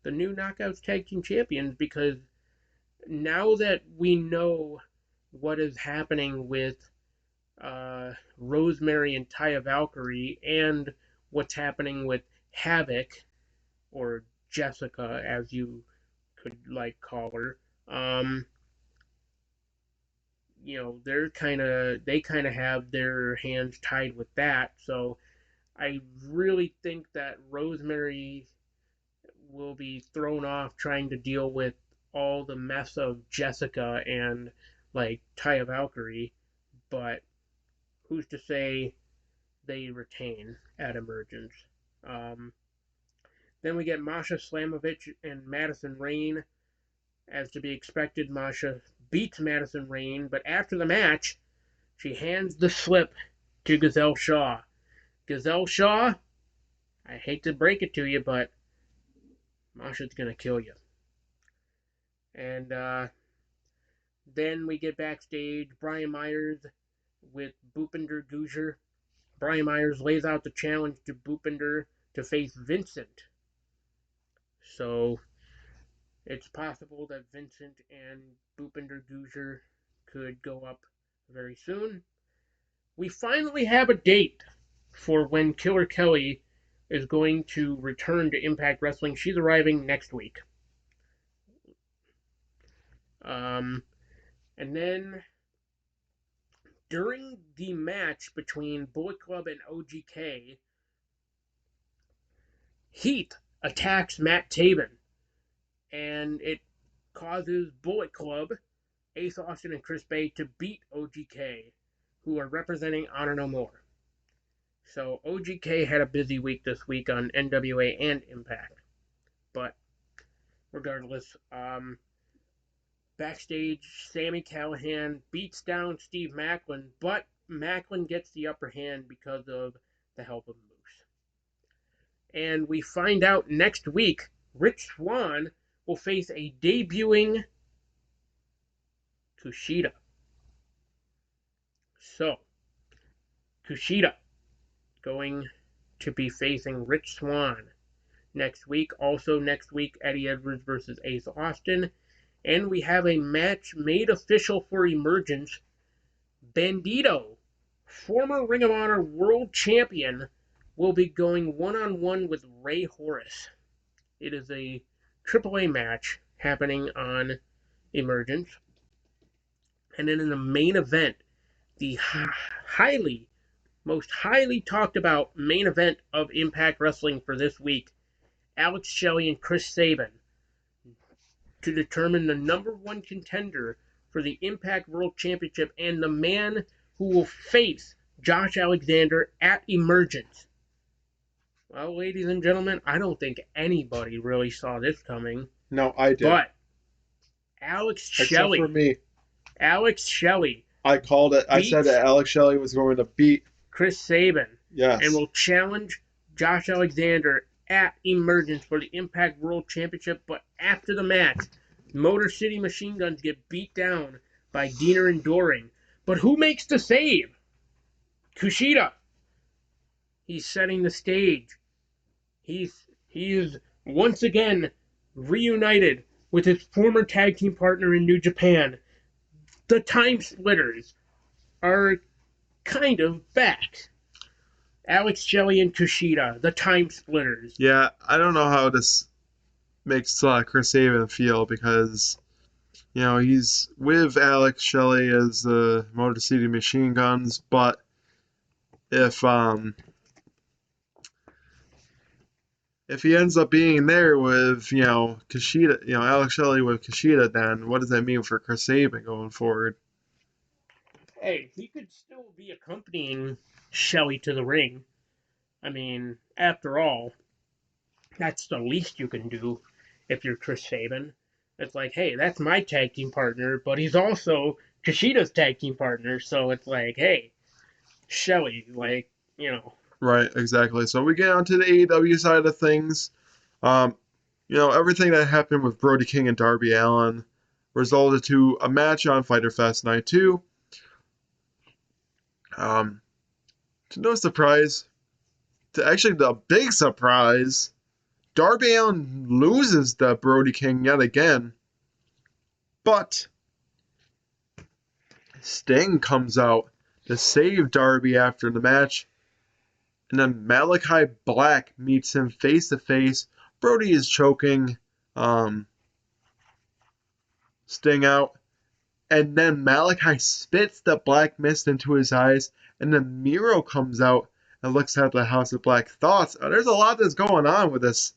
the new Knockouts Tag Team champions, because now that we know what is happening with Rosemary and Taya Valkyrie, and what's happening with Havoc, or Jessica, as you could call her, they kind of have their hands tied with that. So I really think that Rosemary will be thrown off trying to deal with all the mess of Jessica and Taya Valkyrie, but who's to say they retain at Emergence? Then we get Masha Slamovich and Madison Rayne. As to be expected, Masha beats Madison Rayne, but after the match, She hands the slip to Gazelle Shaw. Gazelle Shaw, I hate to break it to you, but Masha's going to kill you. And then we get backstage. Brian Myers with Bhupinder Gujjar. Brian Myers lays out the challenge to Bhupinder to face Vincent. So it's possible that Vincent and Bhupinder Gujjar could go up very soon. We finally have a date for when Killer Kelly is going to return to Impact Wrestling. She's arriving next week. And then during the match between Bullet Club and OGK, Heath attacks Matt Taven, and it causes Bullet Club, Ace Austin, and Chris Bay to beat OGK, who are representing Honor No More. So OGK had a busy week this week on NWA and Impact. But regardless, backstage, Sami Callihan beats down Steve Macklin, but Macklin gets the upper hand because of the help of Moose. And we find out next week Rich Swann will face a debuting Kushida. So, Kushida going to be facing Rich Swann next week. Also next week, Eddie Edwards versus Ace Austin. And we have a match made official for Emergence. Bandito, former Ring of Honor World Champion, will be going one-on-one with Ray Horace. It is a AAA match happening on Emergence. And then in the main event, the most highly talked about main event of Impact Wrestling for this week, Alex Shelley and Chris Sabin, to determine the number one contender for the Impact World Championship and the man who will face Josh Alexander at Emergence. Well, ladies and gentlemen, I don't think anybody really saw this coming. No, I did. But Alex Shelley. Except for me. Alex Shelley. I called it. I said that Alex Shelley was going to beat Chris Sabin. Yes. And will challenge Josh Alexander at Emergence for the Impact World Championship. But after the match, Motor City Machine Guns get beat down by Diener and Doring. But who makes the save? Kushida. He's setting the stage. He is once again reunited with his former tag team partner in New Japan. The Time Splitters are kind of back. Alex Shelley and Kushida, the Time Splitters. Yeah, I don't know how this makes Chris Sabin feel because, he's with Alex Shelley as the Motor City Machine Guns, but if he ends up being there with, Kushida, Alex Shelley with Kushida, then what does that mean for Chris Sabin going forward? Hey, he could still be accompanying Shelley to the ring. I mean, after all, that's the least you can do if you're Chris Sabin. It's like, hey, that's my tag team partner, but he's also Kushida's tag team partner, so it's like, hey, Shelley, Right, exactly. So we get onto the AEW side of things. Everything that happened with Brody King and Darby Allin resulted to a match on Fyter Fest Night 2. To no surprise, the big surprise, Darby Allin loses to Brody King yet again. But Sting comes out to save Darby after the match. And then Malachi Black meets him face to face. Brody is choking Sting out. And then Malachi spits the black mist into his eyes. And then Miro comes out and looks at the House of Black. Thoughts? There's a lot that's going on with this.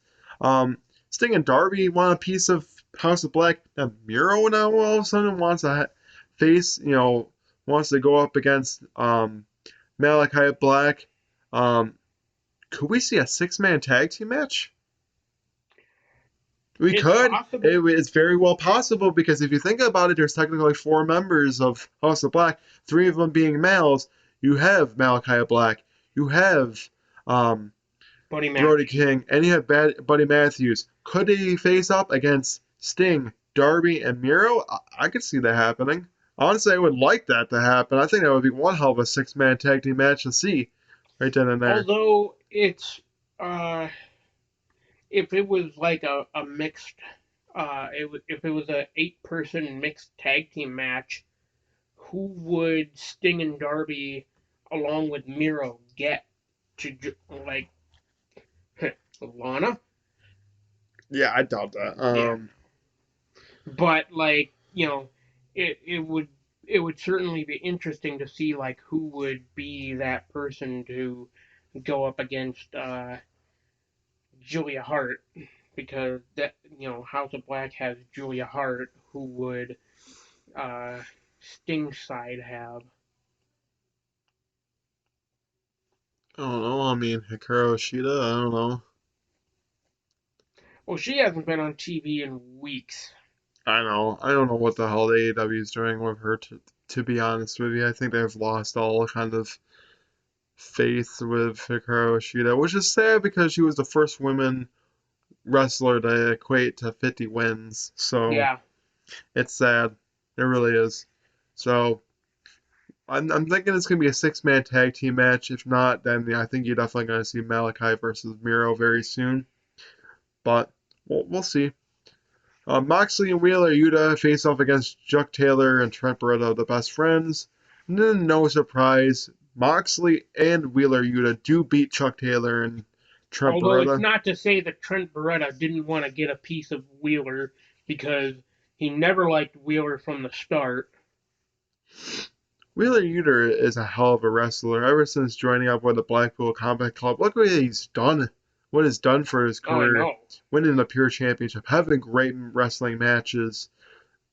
Sting and Darby want a piece of House of Black. And Miro now all of a sudden wants to face, wants to go up against Malachi Black. Could we see a 6-man tag team match? We It's could. possible. It's very well possible because if you think about it, there's technically 4 members of House of Black, 3 of them being males. You have Malachi Black, you have um, Buddy Brody Matthews. King, and you have Buddy Matthews. Could he face up against Sting, Darby, and Miro? I could see that happening. Honestly, I would like that to happen. I think that would be one hell of a 6-man tag team match to see right then and there. Although it's if it was like a mixed if it was a 8-person mixed tag team match, who would Sting and Darby along with Miro get to like Lana? Yeah, I doubt that. Yeah, but like it would certainly be interesting to see like who would be that person to go up against Julia Hart, because that House of Black has Julia Hart. Who would uh, Sting side have? I don't know. I mean, Hikaru Shida, I don't know. Well, she hasn't been on TV in weeks. I know. I don't know what the hell the AEW is doing with her, to be honest with you. I think they've lost all kind of faith with Hikaru Shida, which is sad because she was the first woman wrestler to equate to 50 wins. So Yeah, it's sad. It really is. So I'm thinking it's going to be a 6-man tag team match. If not, then I think you're definitely going to see Malachi versus Miro very soon. But we'll see. Moxley and Wheeler Yuta face off against Chuck Taylor and Trent Beretta, the best friends. And then, no surprise, Moxley and Wheeler Yuta do beat Chuck Taylor and Trent although it's Beretta. not to say that Trent Beretta didn't want to get a piece of Wheeler, because he never liked Wheeler from the start. Wheeler Yuta is a hell of a wrestler. Ever since joining up with the Blackpool Combat Club, look what he's done. What he's done for his Oh, I career. know. Winning the Pure Championship, having great wrestling matches,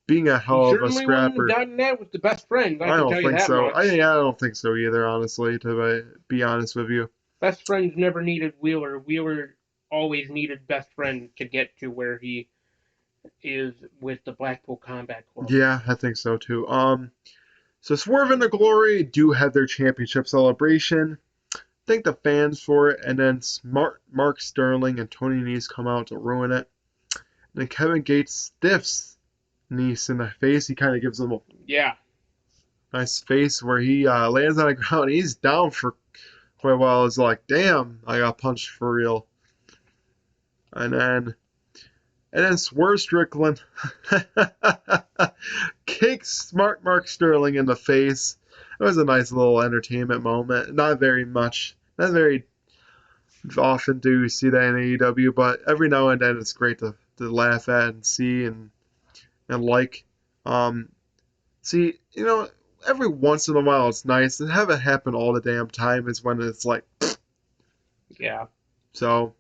being a He hell of a certainly wouldn't have scrapper. gotten that with the best friends. I I can don't tell you think that so. I much. don't think so either, honestly, to be honest with you. Best friends never needed Wheeler. Wheeler always needed best friend to get to where he is with the Blackpool Combat Club. Yeah, I think so too. So Swerve and the Glory do have their championship celebration. Thank the fans for it, and then Mark Sterling and Tony Nese come out to ruin it. And then Kevin Gates stiffs Nese in the face. He kind of gives him a nice face where he lands on the ground. He's down for quite a while. It's like, damn, I got punched for real. And then Swerve Strickland kicks Mark Sterling in the face. It was a nice little entertainment moment. Not very much. Not very often do you see that in AEW, but every now and then it's great to laugh at and see and like. Um, see, every once in a while it's nice. To have it happen all the damn time is when it's like, Yeah. so.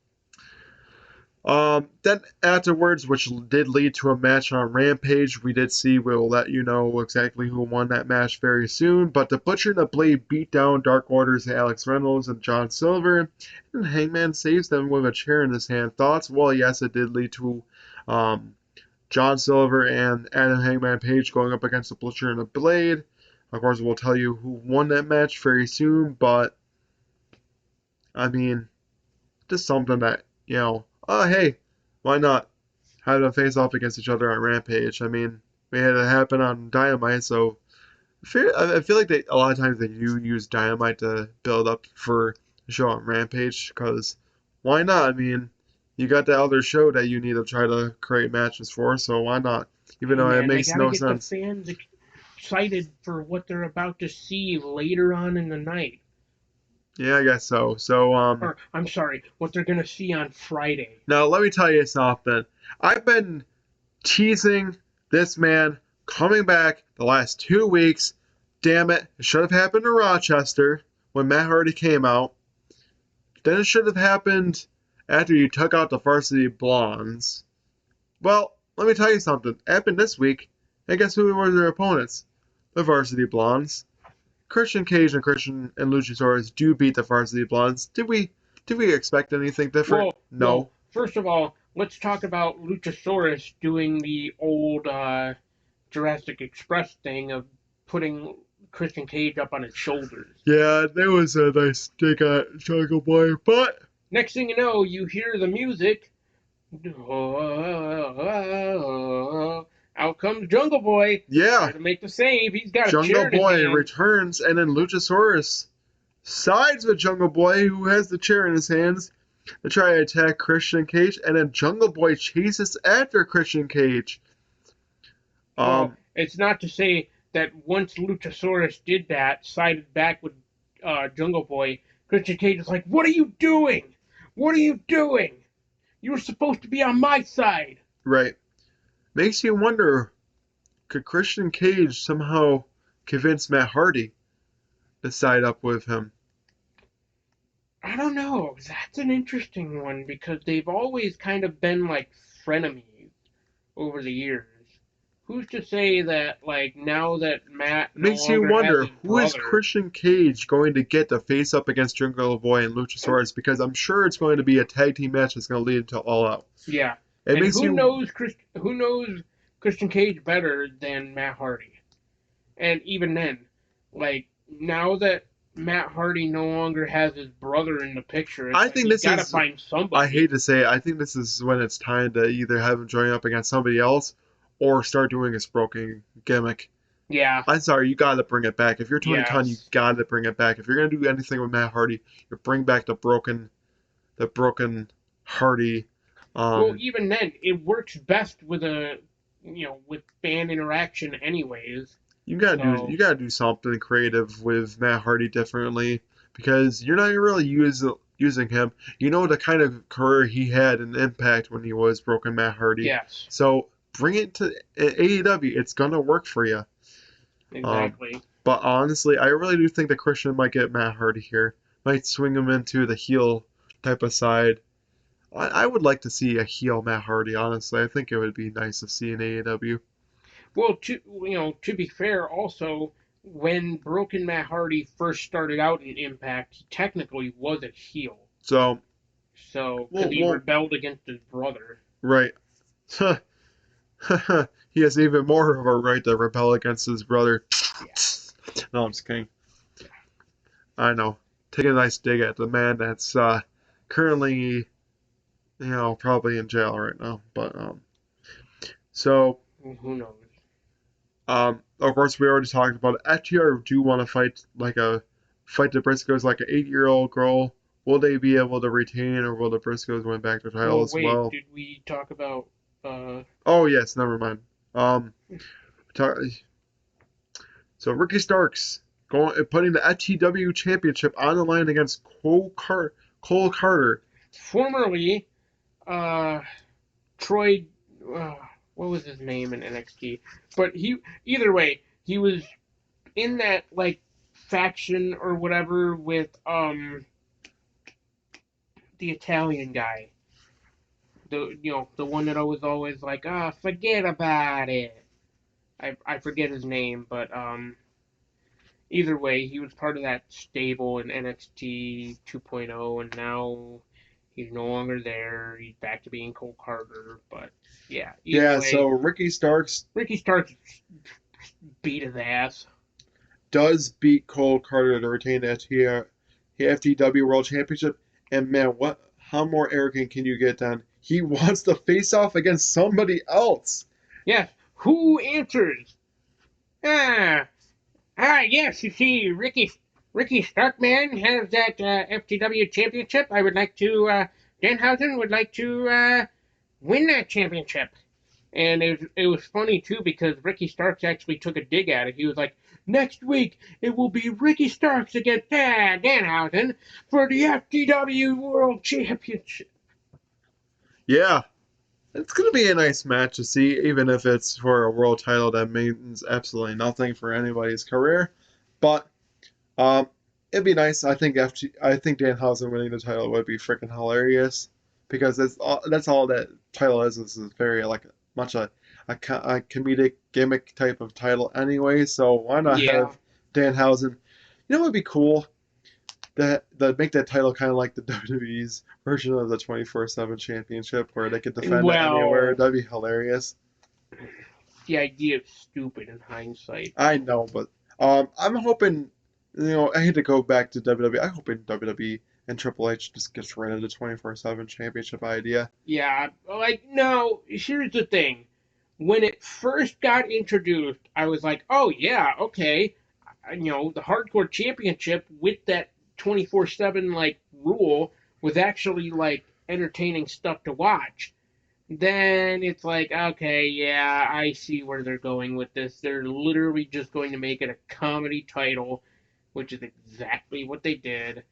Then afterwards, which did lead to a match on Rampage, we did see, we'll let you know exactly who won that match very soon, but the Butcher and the Blade beat down Dark Order's Alex Reynolds and John Silver, and Hangman saves them with a chair in his hand. Thoughts? Well, yes, it did lead to John Silver and Adam Hangman Page going up against the Butcher and the Blade. Of course, we'll tell you who won that match very soon, but, I mean, just something that, oh, hey, why not have them face off against each other on Rampage? I mean, we had it happen on Dynamite, so I feel like a lot of times they do use Dynamite to build up for the show on Rampage, because why not? I mean, you got the other show that you need to try to create matches for, so why not? Even Hey though it man, they makes gotta no get the sense. fans excited for what they're about to see later on in the night. Yeah, I guess so. So, Or I'm sorry, what they're gonna see on Friday. now let me tell you something. I've been teasing this man coming back the last 2 weeks. Damn it. It should have happened in Rochester when Matt Hardy came out. Then it should have happened after you took out the Varsity Blondes. Well, let me tell you something. It happened this week. And guess who were their opponents? The Varsity Blondes. Christian Cage and Luchasaurus do beat the Varsity Blondes. Did we expect anything different? Well, No. first of all, let's talk about Luchasaurus doing the old Jurassic Express thing of putting Christian Cage up on his shoulders. Yeah, that was a nice dig at Jungle Boy, but next thing you know, you hear the music. Out comes Jungle Boy. Yeah, trying to make the save. He's got a Jungle chair in his Boy hand. returns, and then Luchasaurus sides with Jungle Boy, who has the chair in his hands, to try to attack Christian Cage, and then Jungle Boy chases after Christian Cage. Well, it's not to say that once Luchasaurus did that, sided back with Jungle Boy, Christian Cage is like, "What are you doing? What are you doing? You were supposed to be on my side." Right. Makes you wonder, could Christian Cage somehow convince Matt Hardy to side up with him? I don't know. That's an interesting one because they've always kind of been like frenemies over the years. Who's to say that, like, now that Matt no Makes you longer has wonder, his who is brother, Christian Cage going to get to face up against Jungle Boy and Luchasaurus? Because I'm sure it's going to be a tag team match that's going to lead into All Out. yeah, It and makes who you knows Christian Cage better than Matt Hardy? And even then, like, now that Matt Hardy no longer has his brother in the picture, I think he's this got to is. find somebody. I hate to say it, I think this is when it's time to either have him join up against somebody else or start doing his broken gimmick. Yeah. I'm sorry, you got to bring it back. If you're Tony Khan, you Yes. got to bring it back. If you're gonna do anything with Matt Hardy, you bring back the broken Hardy. Well, even then, it works best with with fan interaction, anyways. So you gotta do something creative with Matt Hardy differently because you're not really using him. You know the kind of career he had and impact when he was broken Matt Hardy. yes, So bring it to AEW. It's gonna work for you. exactly. But honestly, I really do think that Christian might get Matt Hardy here. Might swing him into the heel type of side. I would like to see a heel Matt Hardy, honestly. I think it would be nice to see in AEW. Well, to be fair, also when Broken Matt Hardy first started out in Impact, he technically was a heel. So, So because he rebelled against his brother. right. He has even more of a right to rebel against his brother. Yeah. No, I'm just kidding. I know. Take a nice dig at the man that's currently, probably in jail right now. But so Who knows? of course we already talked about it. FTR do want to fight the Briscoes like an 8-year-old girl. Will they be able to retain, or will the Briscoes win back their title Well, as wait, well? did we talk about? Oh yes, never mind. So Ricky Starks putting the FTW Championship on the line against Cole Carter. Formerly, Troy. Uh, what was his name in NXT? But either way, he was in that like faction or whatever with the Italian guy. The one that was always like, forget about it. I forget his name, but either way, he was part of that stable in NXT 2.0, and now he's no longer there. He's back to being Cole Carter, but yeah. Either way, So Ricky Starks beat his ass. does beat Cole Carter to retain the FTW World Championship. And man, how more arrogant can you get done? He wants to face off against somebody else. Yes. Who answers? Yes, you see, Ricky Starkman has that FTW championship. I would like to, Danhausen would like to win that championship. And it was funny, too, because Ricky Starks actually took a dig at it. He was like, next week, it will be Ricky Starks against Danhausen for the FTW World Championship. Yeah, it's going to be a nice match to see, even if it's for a world title that means absolutely nothing for anybody's career. But it'd be nice. I think Danhausen winning the title would be freaking hilarious because that's all that title is. This is very much a comedic gimmick type of title anyway. So why not have Danhausen? You know what would be cool? that make that title kind of like the WWE's version of the 24/7 championship, where they could defend it anywhere. Well, That'd be hilarious. the idea is stupid in hindsight. I know, but I'm hoping. I hate to go back to WWE. I'm hoping WWE and Triple H just gets rid of the 24/7 championship idea. Yeah, like, no, here's the thing. When it first got introduced, I was like, oh, yeah, okay. The Hardcore Championship with that 24/7, like, rule was actually, like, entertaining stuff to watch. Then it's like, okay, yeah, I see where they're going with this. They're literally just going to make it a comedy title, which is exactly what they did.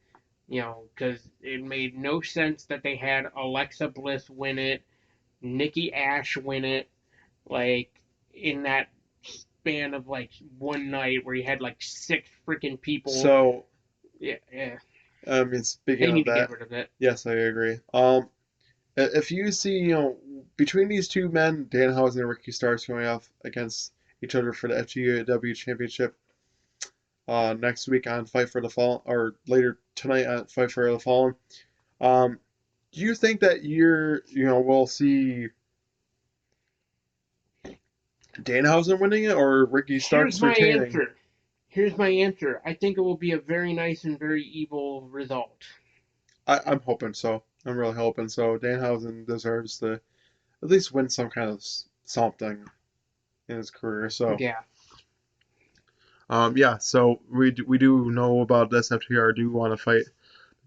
Because it made no sense that they had Alexa Bliss win it, Nikki Ash win it, like in that span of like one night where you had like six freaking people. So, yeah, yeah. I mean, They speaking need of to get that, rid of it. yes, I agree. If you see, between these two men, Danhausen and Ricky Starks going off against each other for the FGW Championship next week on Fight for the Fall, or later tonight on Fight for the Fallen, um, do you think that we'll see Danhausen winning it or Ricky Here's Starks my retaining? answer. Here's my answer. I think it will be a very nice and very evil result. I'm hoping so. I'm really hoping so. Danhausen deserves to at least win some kind of something in his career. So, Yeah. yeah. So we do know about this. FTR do want to fight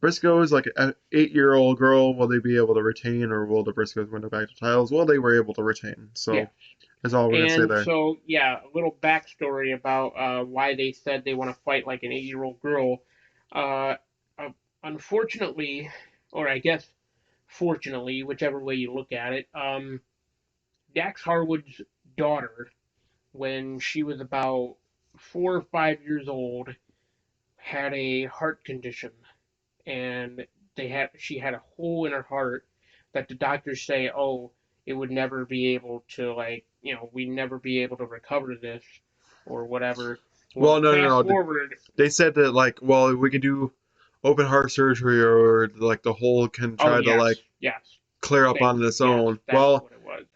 Briscoes, like an 8-year-old girl. Will they be able to retain, or will the Briscoes win the back to titles? Well, they were able to retain. Yeah. So that's all we're gonna say And there. so, yeah, a little backstory about why they said they want to fight like an 8-year-old girl. Uh, uh, Unfortunately, or I guess fortunately, whichever way you look at it, Dax Harwood's daughter, when she was about 4 or 5 years old, had a heart condition, and she had a hole in her heart that the doctors say, oh, it would never be able to, like, we'd never be able to recover this or whatever. Well, Well, no, fast no, no. forward. They said that like, well, we can do open heart surgery, or like the hole can Oh, try to yes, like yes. clear up Thank on you. its Yes, own. that's Well, what it was.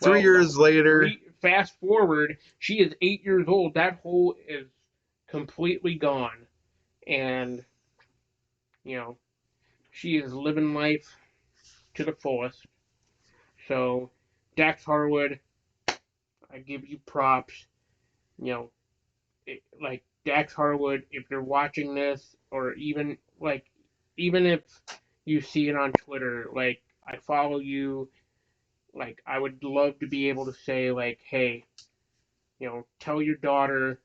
three Well, years no. later, Fast forward, she is 8 years old. That hole is completely gone. And, you know, she is living life to the fullest. So, Dax Harwood, I give you props. You know, like Dax Harwood, if you're watching this, or even if you see it on Twitter, like, I follow you, like, I would love to be able to say, like, hey, tell your daughter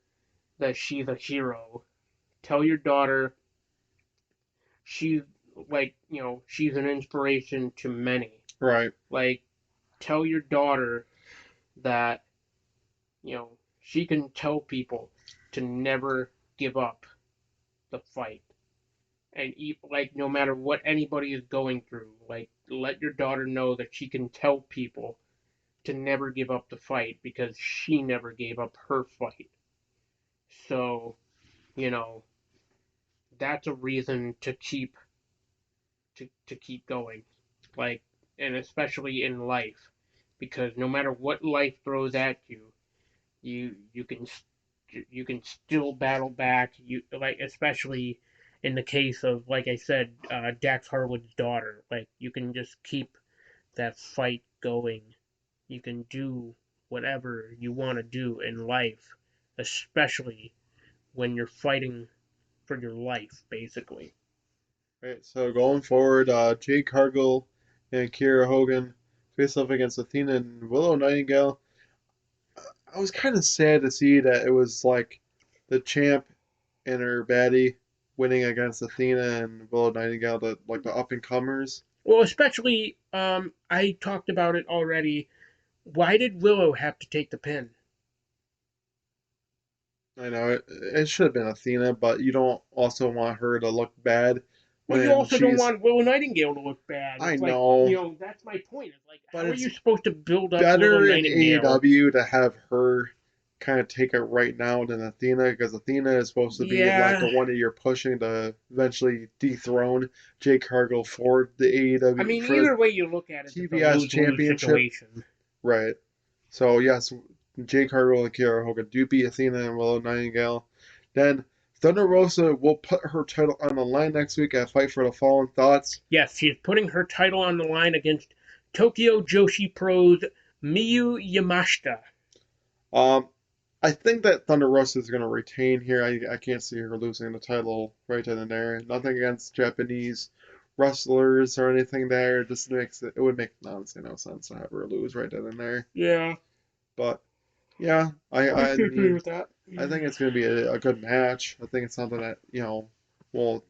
that she's a hero. Tell your daughter she's she's an inspiration to many. right? Like, tell your daughter that, she can tell people to never give up the fight. And like, no matter what anybody is going through, like, let your daughter know that she can tell people to never give up the fight because she never gave up her fight. So, you know, that's a reason to keep going. Like, and especially in life, because no matter what life throws at you, you can still battle back. You like, especially in the case of, like I said, Dax Harwood's daughter. Like, you can just keep that fight going. You can do whatever you want to do in life, especially when you're fighting for your life, basically. Right. So going forward, Jade Cargill and Kiera Hogan face off against Athena and Willow Nightingale. I was kind of sad to see that it was like the champ and her baddie winning against Athena and Willow Nightingale, the up and comers. Well, especially, I talked about it already. Why did Willow have to take the pin? I know it should have been Athena, but you don't also want her to look bad Well, you when also don't she's. want Willow Nightingale to look bad. I It's like, know, that's my point. It's like, but how are it's you supposed to build up Willow better in Nightingale? AEW to have her kind of take it right now than Athena, because Athena is supposed to be like the Yeah. one that you're pushing to eventually dethrone Jade Cargill for the I AEW mean, for either way you look at it, it's a TBS lose-lose Championship. situation. Right. So yes, Jade Cargill and Kiera Hogan do beat Athena and Willow Nightingale. Then Thunder Rosa will put her title on the line next week at Fight for the Fallen. Thoughts? Yes, she is putting her title on the line against Tokyo Joshi Pro's Miyu Yamashita. I think that Thunder Rosa is going to retain here. I can't see her losing the title right then and there. Nothing against Japanese wrestlers or anything there. Just makes it would make honestly no sense to have her lose right then and there. Yeah, But yeah, I I could agree mean with that. I think it's going to be a good match. I think it's something that well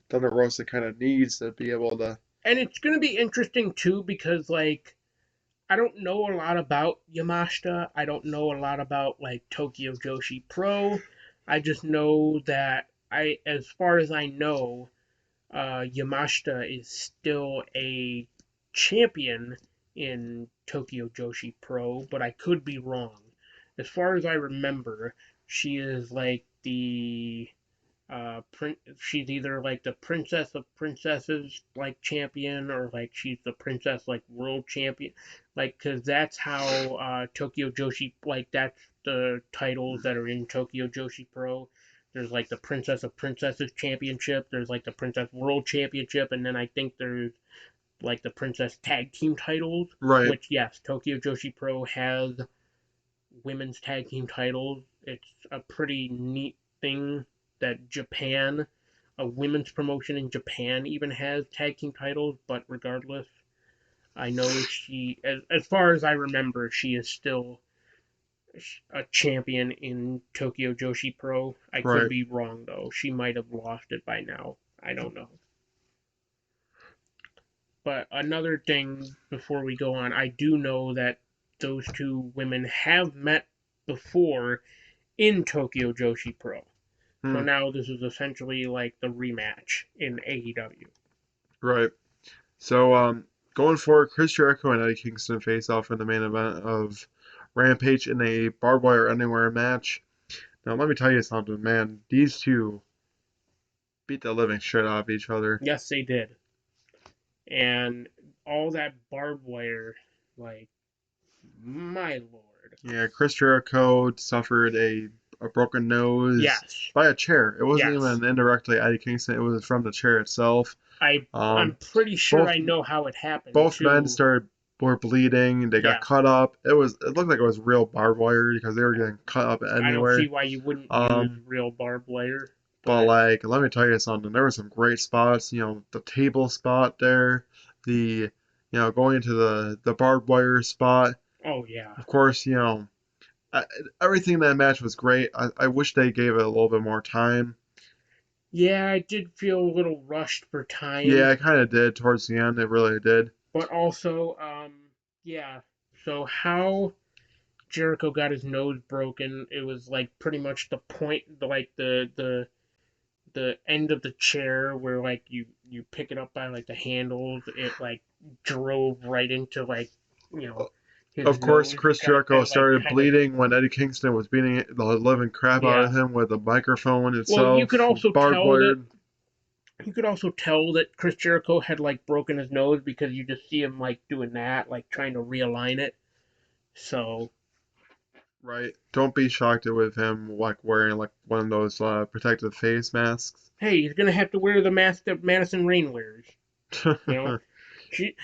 Thunder Rosa kind of needs to be able to. And it's going to be interesting too because like I don't know a lot about Yamashita. I don't know a lot about like Tokyo Joshi Pro. I just know that as far as I know, Yamashita is still a champion in Tokyo Joshi Pro, but I could be wrong. As far as I remember, she is like the she's either like the princess of princesses like champion or like she's the princess like world champion, like because that's how Tokyo Joshi, like that's the titles that are in Tokyo Joshi Pro. There's like the princess of princesses championship, there's like the princess world championship, and then I think there's like the princess tag team titles, Right. which yes, Tokyo Joshi Pro has women's tag team titles. It's a pretty neat thing that Japan, a women's promotion in Japan, even has tag team titles. But regardless, I know she, as far as I remember, she is still a champion in Tokyo Joshi Pro. I could Right. be wrong though. She might have lost it by now. I don't know. But another thing before we go on, I do know that those two women have met before in Tokyo Joshi Pro. So Hmm. now this is essentially like the rematch in AEW. Right. So going forward, Chris Jericho and Eddie Kingston face off in the main event of Rampage in a barbed wire anywhere match. Now let me tell you something, man. These two beat the living shit out of each other. Yes, they did. And all that barbed wire, like, my lord. Yeah, Chris Jericho suffered a broken nose Yes. by a chair. It wasn't Yes. even indirectly Eddie Kingston. It was from the chair itself. I'm pretty sure Both I know how it happened both men too. were bleeding. They got Yeah. cut up. It looked like it was real barbed wire because they were getting cut up I don't see anywhere. why you wouldn't use Um, real barbed wire, but but like, let me tell you something. There were some great spots. The table spot there, going into the barbed wire spot. oh yeah. Of course, I, everything in that match was great. I wish they gave it a little bit more time. Yeah, I did feel a little rushed for Yeah, time, I kind of did towards the end. It really did. but also, yeah. So how Jericho got his nose broken, it was like pretty much the point, like the end of the chair where like you pick it up by like the handles. It like drove right into like you know his Of course, nose. Chris Got Jericho like started kind of bleeding when Eddie Kingston was beating the living crap out of yeah. him with the microphone Well, itself, barbed wired. you could also tell that Chris Jericho had like broken his nose because you just see him like doing that, like trying to realign it. So Right. Don't be shocked with him like wearing like one of those protective face masks. hey, he's gonna have to wear the mask that Madison Rain wears. You know, she.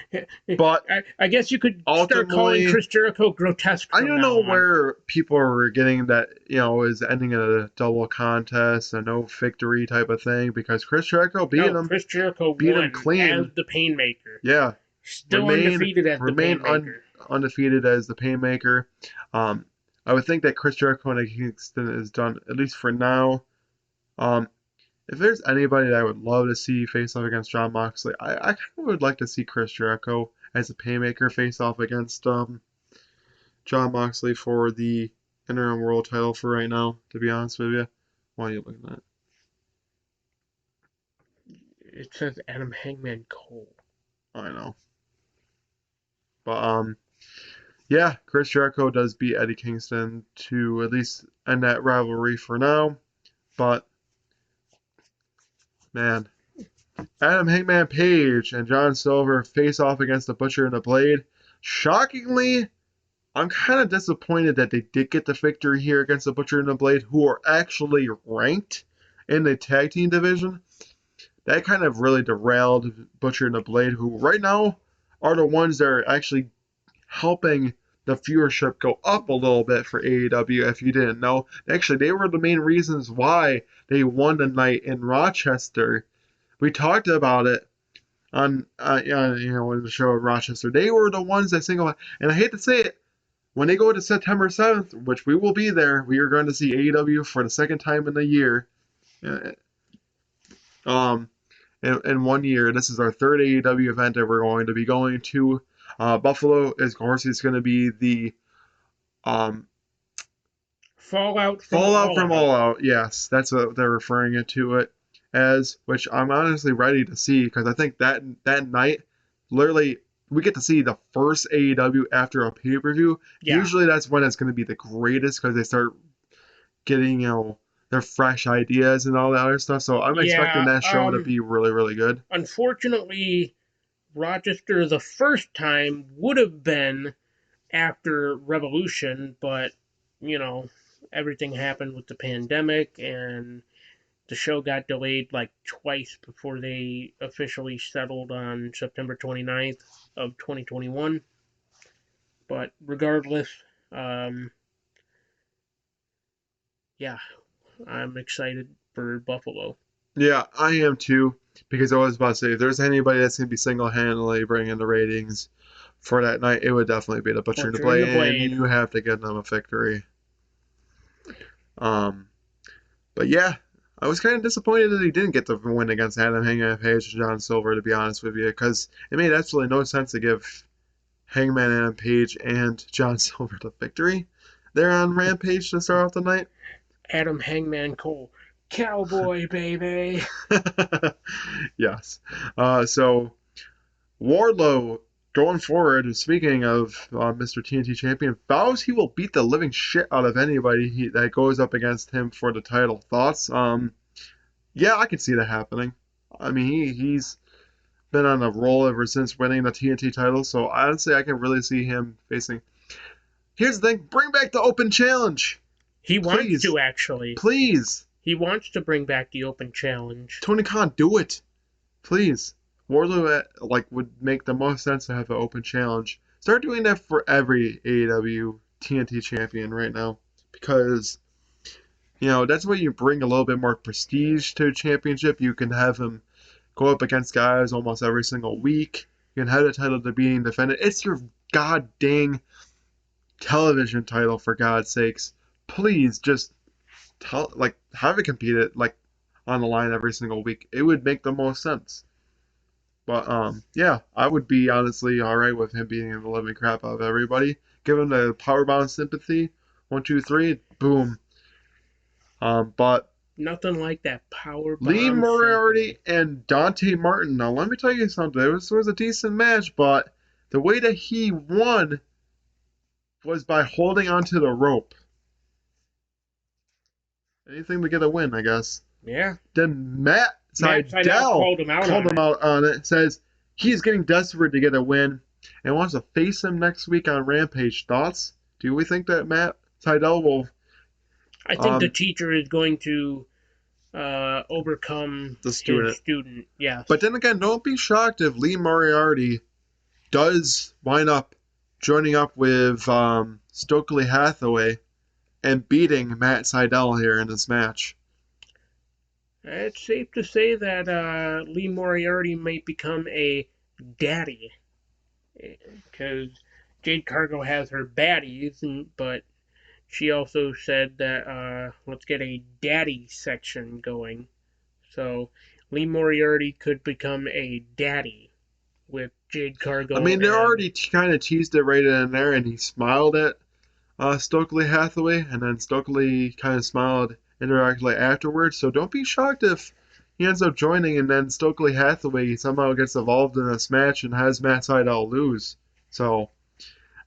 But I guess you could start calling ultimately, Chris Jericho grotesque I from don't now know on. where people are getting that, is ending in a double contest, a no victory type of thing, because Chris Jericho No, Chris Jericho beat him won as clean. the Painmaker. Yeah, Still remain undefeated as the remain Painmaker. undefeated as the Painmaker. Um, I would think that Chris Jericho and Kingston is done at least for now. Um, if there's anybody that I would love to see face off against Jon Moxley, I kind of would like to see Chris Jericho as a Painmaker face off against Jon Moxley for the interim world title for right now. To be honest with you, why are you looking at? It says Adam Hangman Cole. I know, but Yeah, Chris Jericho does beat Eddie Kingston to at least end that rivalry for now. But, man, Adam Hangman Page and John Silver face off against the Butcher and the Blade. Shockingly, I'm kind of disappointed that they did get the victory here against the Butcher and the Blade, who are actually ranked in the tag team division. That kind of really derailed Butcher and the Blade, who right now are the ones that are actually helping the viewership go up a little bit for AEW. If you didn't know, actually, they were the main reasons why they won the night in Rochester. We talked about it on the show in Rochester. They were the ones that single, and I hate to say it, when they go to September 7th, which we will be there, we are going to see AEW for the second time in the year. In 1 year, this is our third AEW event that we're going to be going to. Buffalo is, of course, is going to be the Fallout from All Out. Yes, that's what they're referring it to it as, which I'm honestly ready to see because I think that night, literally, we get to see the first AEW after a pay-per-view. Yeah. Usually that's when it's going to be the greatest because they start getting, their fresh ideas and all that other stuff. So I'm expecting that show to be really, really good. Unfortunately, Rochester the first time would have been after Revolution, but, everything happened with the pandemic and the show got delayed like twice before they officially settled on September 29th of 2021. But regardless, yeah, I'm excited for Buffalo. Yeah, I am too, because I was about to say, if there's anybody that's going to be single-handedly bringing the ratings for that night, it would definitely be the Butcher and the Blade, and you have to get them a victory. But yeah, I was kind of disappointed that he didn't get the win against Adam Hangman Page and John Silver, to be honest with you, because it made absolutely no sense to give Hangman Adam Page and John Silver the victory there on Rampage to start off the night. Adam Hangman Cole, cowboy baby. Yes. So Wardlow going forward, speaking of Mr. TNT Champion, vows he will beat the living shit out of anybody that goes up against him for the title. Thoughts? Yeah, I can see that happening. I mean, he's been on a roll ever since winning the TNT title, so honestly, I can really see him facing. Here's the thing: bring back the Open Challenge. He wants to, actually. Please. He wants to bring back the Open Challenge. Tony Khan, do it, please. Wardlow would make the most sense to have an Open Challenge. Start doing that for every AEW TNT champion right now, because that's where you bring a little bit more prestige to a championship. You can have him go up against guys almost every single week. You can have the title to being defended. It's your god dang television title, for God's sakes. Please just have it competed on the line every single week. It would make the most sense. But yeah, I would be honestly alright with him beating the living crap out of everybody. Give him the powerbomb sympathy. 1, 2, 3, boom. But nothing like that powerbomb. Lee Moriarty and Dante Martin. Now let me tell you something. This was a decent match, but the way that he won was by holding onto the rope. Anything to get a win, I guess. Yeah. Then Matt Sydal called him out on it. Says he's getting desperate to get a win and wants to face him next week on Rampage. Thoughts? Do we think that Matt Sydal will... I think the teacher is going to overcome the student. Yes. But then again, don't be shocked if Lee Moriarty does wind up joining up with Stokely Hathaway and beating Matt Sydal here in this match. It's safe to say that Lee Moriarty might become a daddy. Because Jade Cargill has her baddies, but she also said that let's get a daddy section going. So Lee Moriarty could become a daddy with Jade Cargill. I mean, they already kind of teased it right in there, and he smiled at Stokely Hathaway, and then Stokely kind of smiled indirectly afterwards. So don't be shocked if he ends up joining, and then Stokely Hathaway somehow gets involved in this match and has Matt Sydal lose. So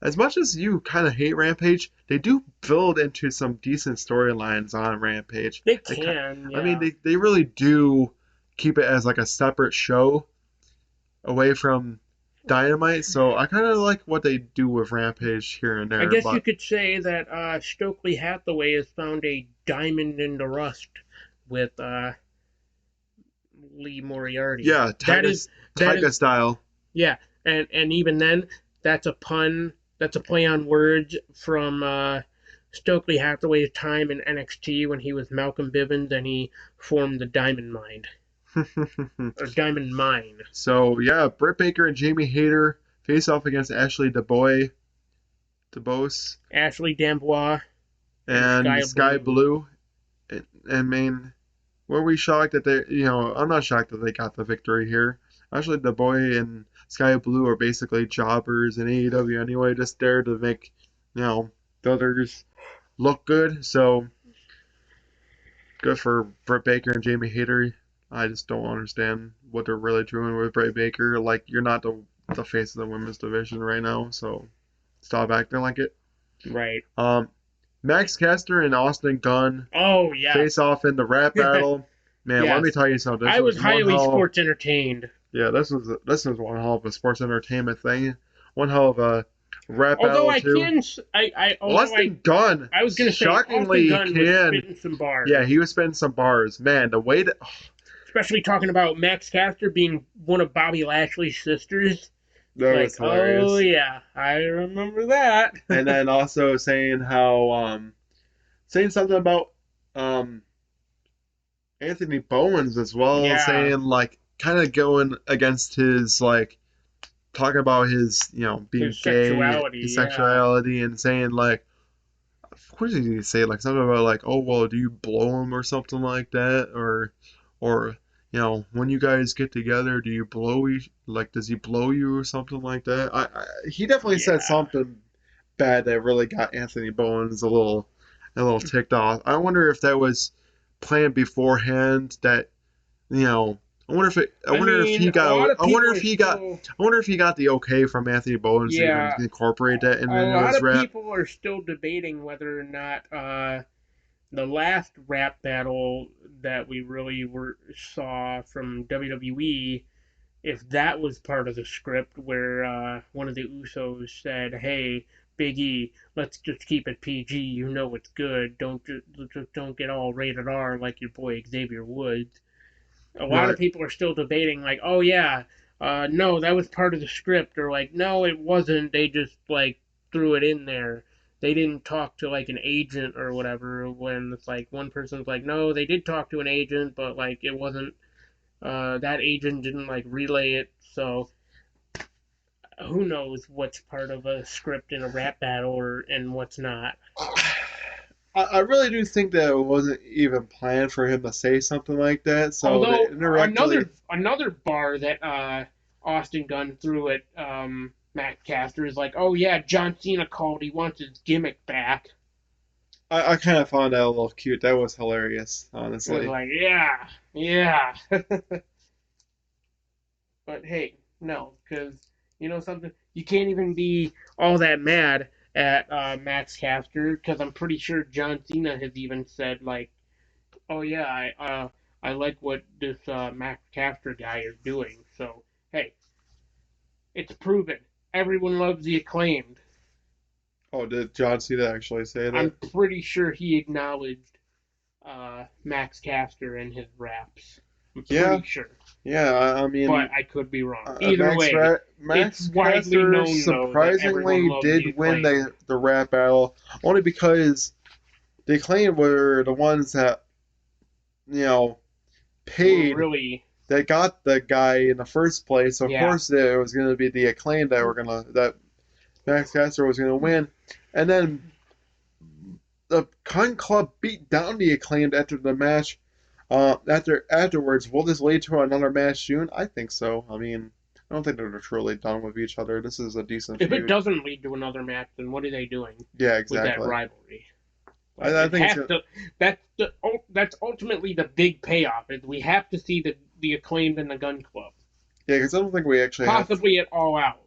as much as you kind of hate Rampage, they do build into some decent storylines on Rampage. They can, yeah. I mean, they really do keep it as like a separate show away from Dynamite, so I kind of like what they do with Rampage here and there. I guess you could say that Stokely Hathaway has found a diamond in the rust with Lee Moriarty. Yeah, Taiga style. Yeah, and even then, that's a pun. That's a play on words from Stokely Hathaway's time in NXT when he was Malcolm Bivens and he formed the Diamond Mind. Or Diamond Mine. So, yeah, Britt Baker and Jamie Hayter face off against Ashley DeBose. Ashley D'Amboise. And Sky Blue. I mean, were we shocked that they, I'm not shocked that they got the victory here. Ashley DeBose and Sky Blue are basically jobbers in AEW anyway, just there to make, the others look good. So, good for Britt Baker and Jamie Hayter. I just don't understand what they're really doing with Britt Baker. Like, you're not the face of the women's division right now, so stop acting like it. Right. Max Kester and Austin Gunn face off in the rap battle. Man, let me tell you something. I was highly sports entertained. Yeah, this was one hell of a sports entertainment thing. One hell of a rap battle too. Austin Gunn. I was going to say shockingly Austin Gunn was spitting some bars. Yeah, he was spitting some bars. Man, the way that. Especially talking about Max Caster being one of Bobby Lashley's sisters. That was hilarious. Oh, yeah, I remember that. And then also saying how, saying something about Anthony Bowens as well, saying, like, kind of going against his, like, talking about his, being his gay, his sexuality, and saying, like, what did he say? Like, something about, like, oh, well, do you blow him or something like that? Or when you guys get together, do you blow does he blow you or something like that? He definitely said something bad that really got Anthony Bowens a little ticked off. I wonder if that was planned beforehand. That I wonder if he got the okay from Anthony Bowens to even incorporate that into his rap. A lot of people are still debating whether or not the last rap battle that we really saw from WWE, if that was part of the script where one of the Usos said, "Hey, Big E, let's just keep it PG. You know it's good. Don't get all rated R like your boy Xavier Woods." A lot of people are still debating, like, "Oh yeah, no, that was part of the script," or like, "No, it wasn't. They just like threw it in there." They didn't talk to, like, an agent or whatever, when it's like one person's like, no, they did talk to an agent, but, like, it wasn't, that agent didn't, like, relay it, so who knows what's part of a script in a rap battle and what's not. I really do think that it wasn't even planned for him to say something like that, so although another bar that Austin Gunn threw at Matt Caster is like, oh yeah, John Cena called. He wants his gimmick back. I kind of found that a little cute. That was hilarious, honestly. It was like, yeah. But hey, no, because you know something, you can't even be all that mad at Max Caster, because I'm pretty sure John Cena has even said, like, oh yeah, I like what this Max Caster guy is doing. So hey, it's proven. Everyone loves the Acclaimed. Oh, did John Cena actually say that? I'm pretty sure he acknowledged Max Caster in his raps. I'm pretty sure. Yeah, I mean... But I could be wrong. Either way, Max Caster surprisingly did win the rap battle, only because the Acclaimed were the ones that, paid... That got the guy in the first place. So of course, there was going to be the Acclaim that Max Caster was going to win, and then the Gun Club beat down the Acclaimed after the match. Afterwards, will this lead to another match soon? I think so. I mean, I don't think they're truly done with each other. This is a decent. If it doesn't lead to another match, then what are they doing? Yeah, exactly. With that rivalry. I think that's ultimately the big payoff. Is we have to see the Acclaimed and the Gun Club. Yeah, because I don't think we actually possibly at All Out.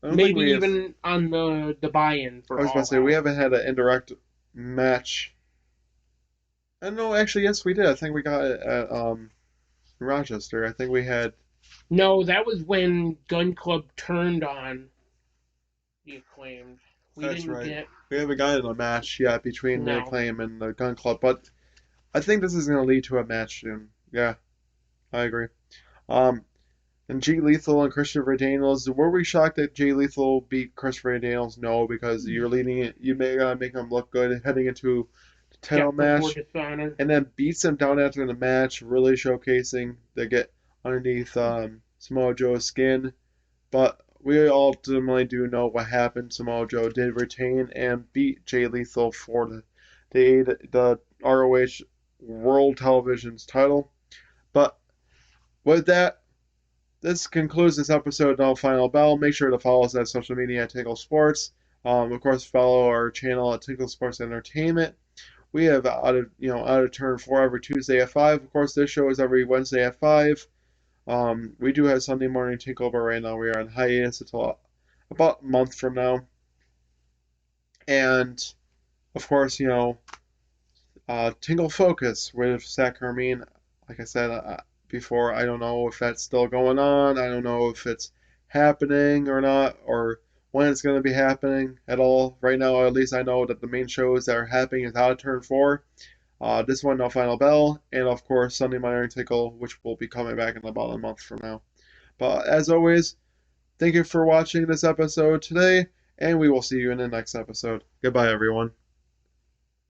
I don't think Maybe we have. even on the buy-in I for was about to All say we Out. haven't had an indirect match. I know, actually, yes, we did. I think we got it at Rochester. I think we had. No, that was when Gun Club turned on the Acclaimed. We That's didn't right. get We haven't gotten a match yet between the no. Acclaim and the Gun Club, but I think this is going to lead to a match soon. Yeah, I agree. Um, and G Lethal and Christopher Daniels. Were we shocked that Jay Lethal beat Christopher Daniels? No, because you're leading it. You may gotta make him look good heading into the title Yep, before match, Dishonor. and then beats him down after the match, really showcasing they get underneath Samoa Joe's skin. But we ultimately do know what happened. Samoa Joe did retain and beat Jay Lethal for the ROH World Television's title. But with that, this concludes this episode of Final Bell. Make sure to follow us at social media at Tinkle Sports. Of course, follow our channel at Tinkle Sports Entertainment. We have out of turn 4 every Tuesday at 5. Of course, this show is every Wednesday at 5. We do have Sunday morning Tinkle, but right now we are on hiatus until about a month from now. And of course, Tingle Focus with Zach Hermine. Like I said before, I don't know if that's still going on. I don't know if it's happening or not, or when it's going to be happening at all. Right now, at least I know that the main shows that are happening is Out of Turn 4. This one, No Final Bell, and of course, Sunday Morning Tinkle, which will be coming back in about a month from now. But as always, thank you for watching this episode today, and we will see you in the next episode. Goodbye, everyone.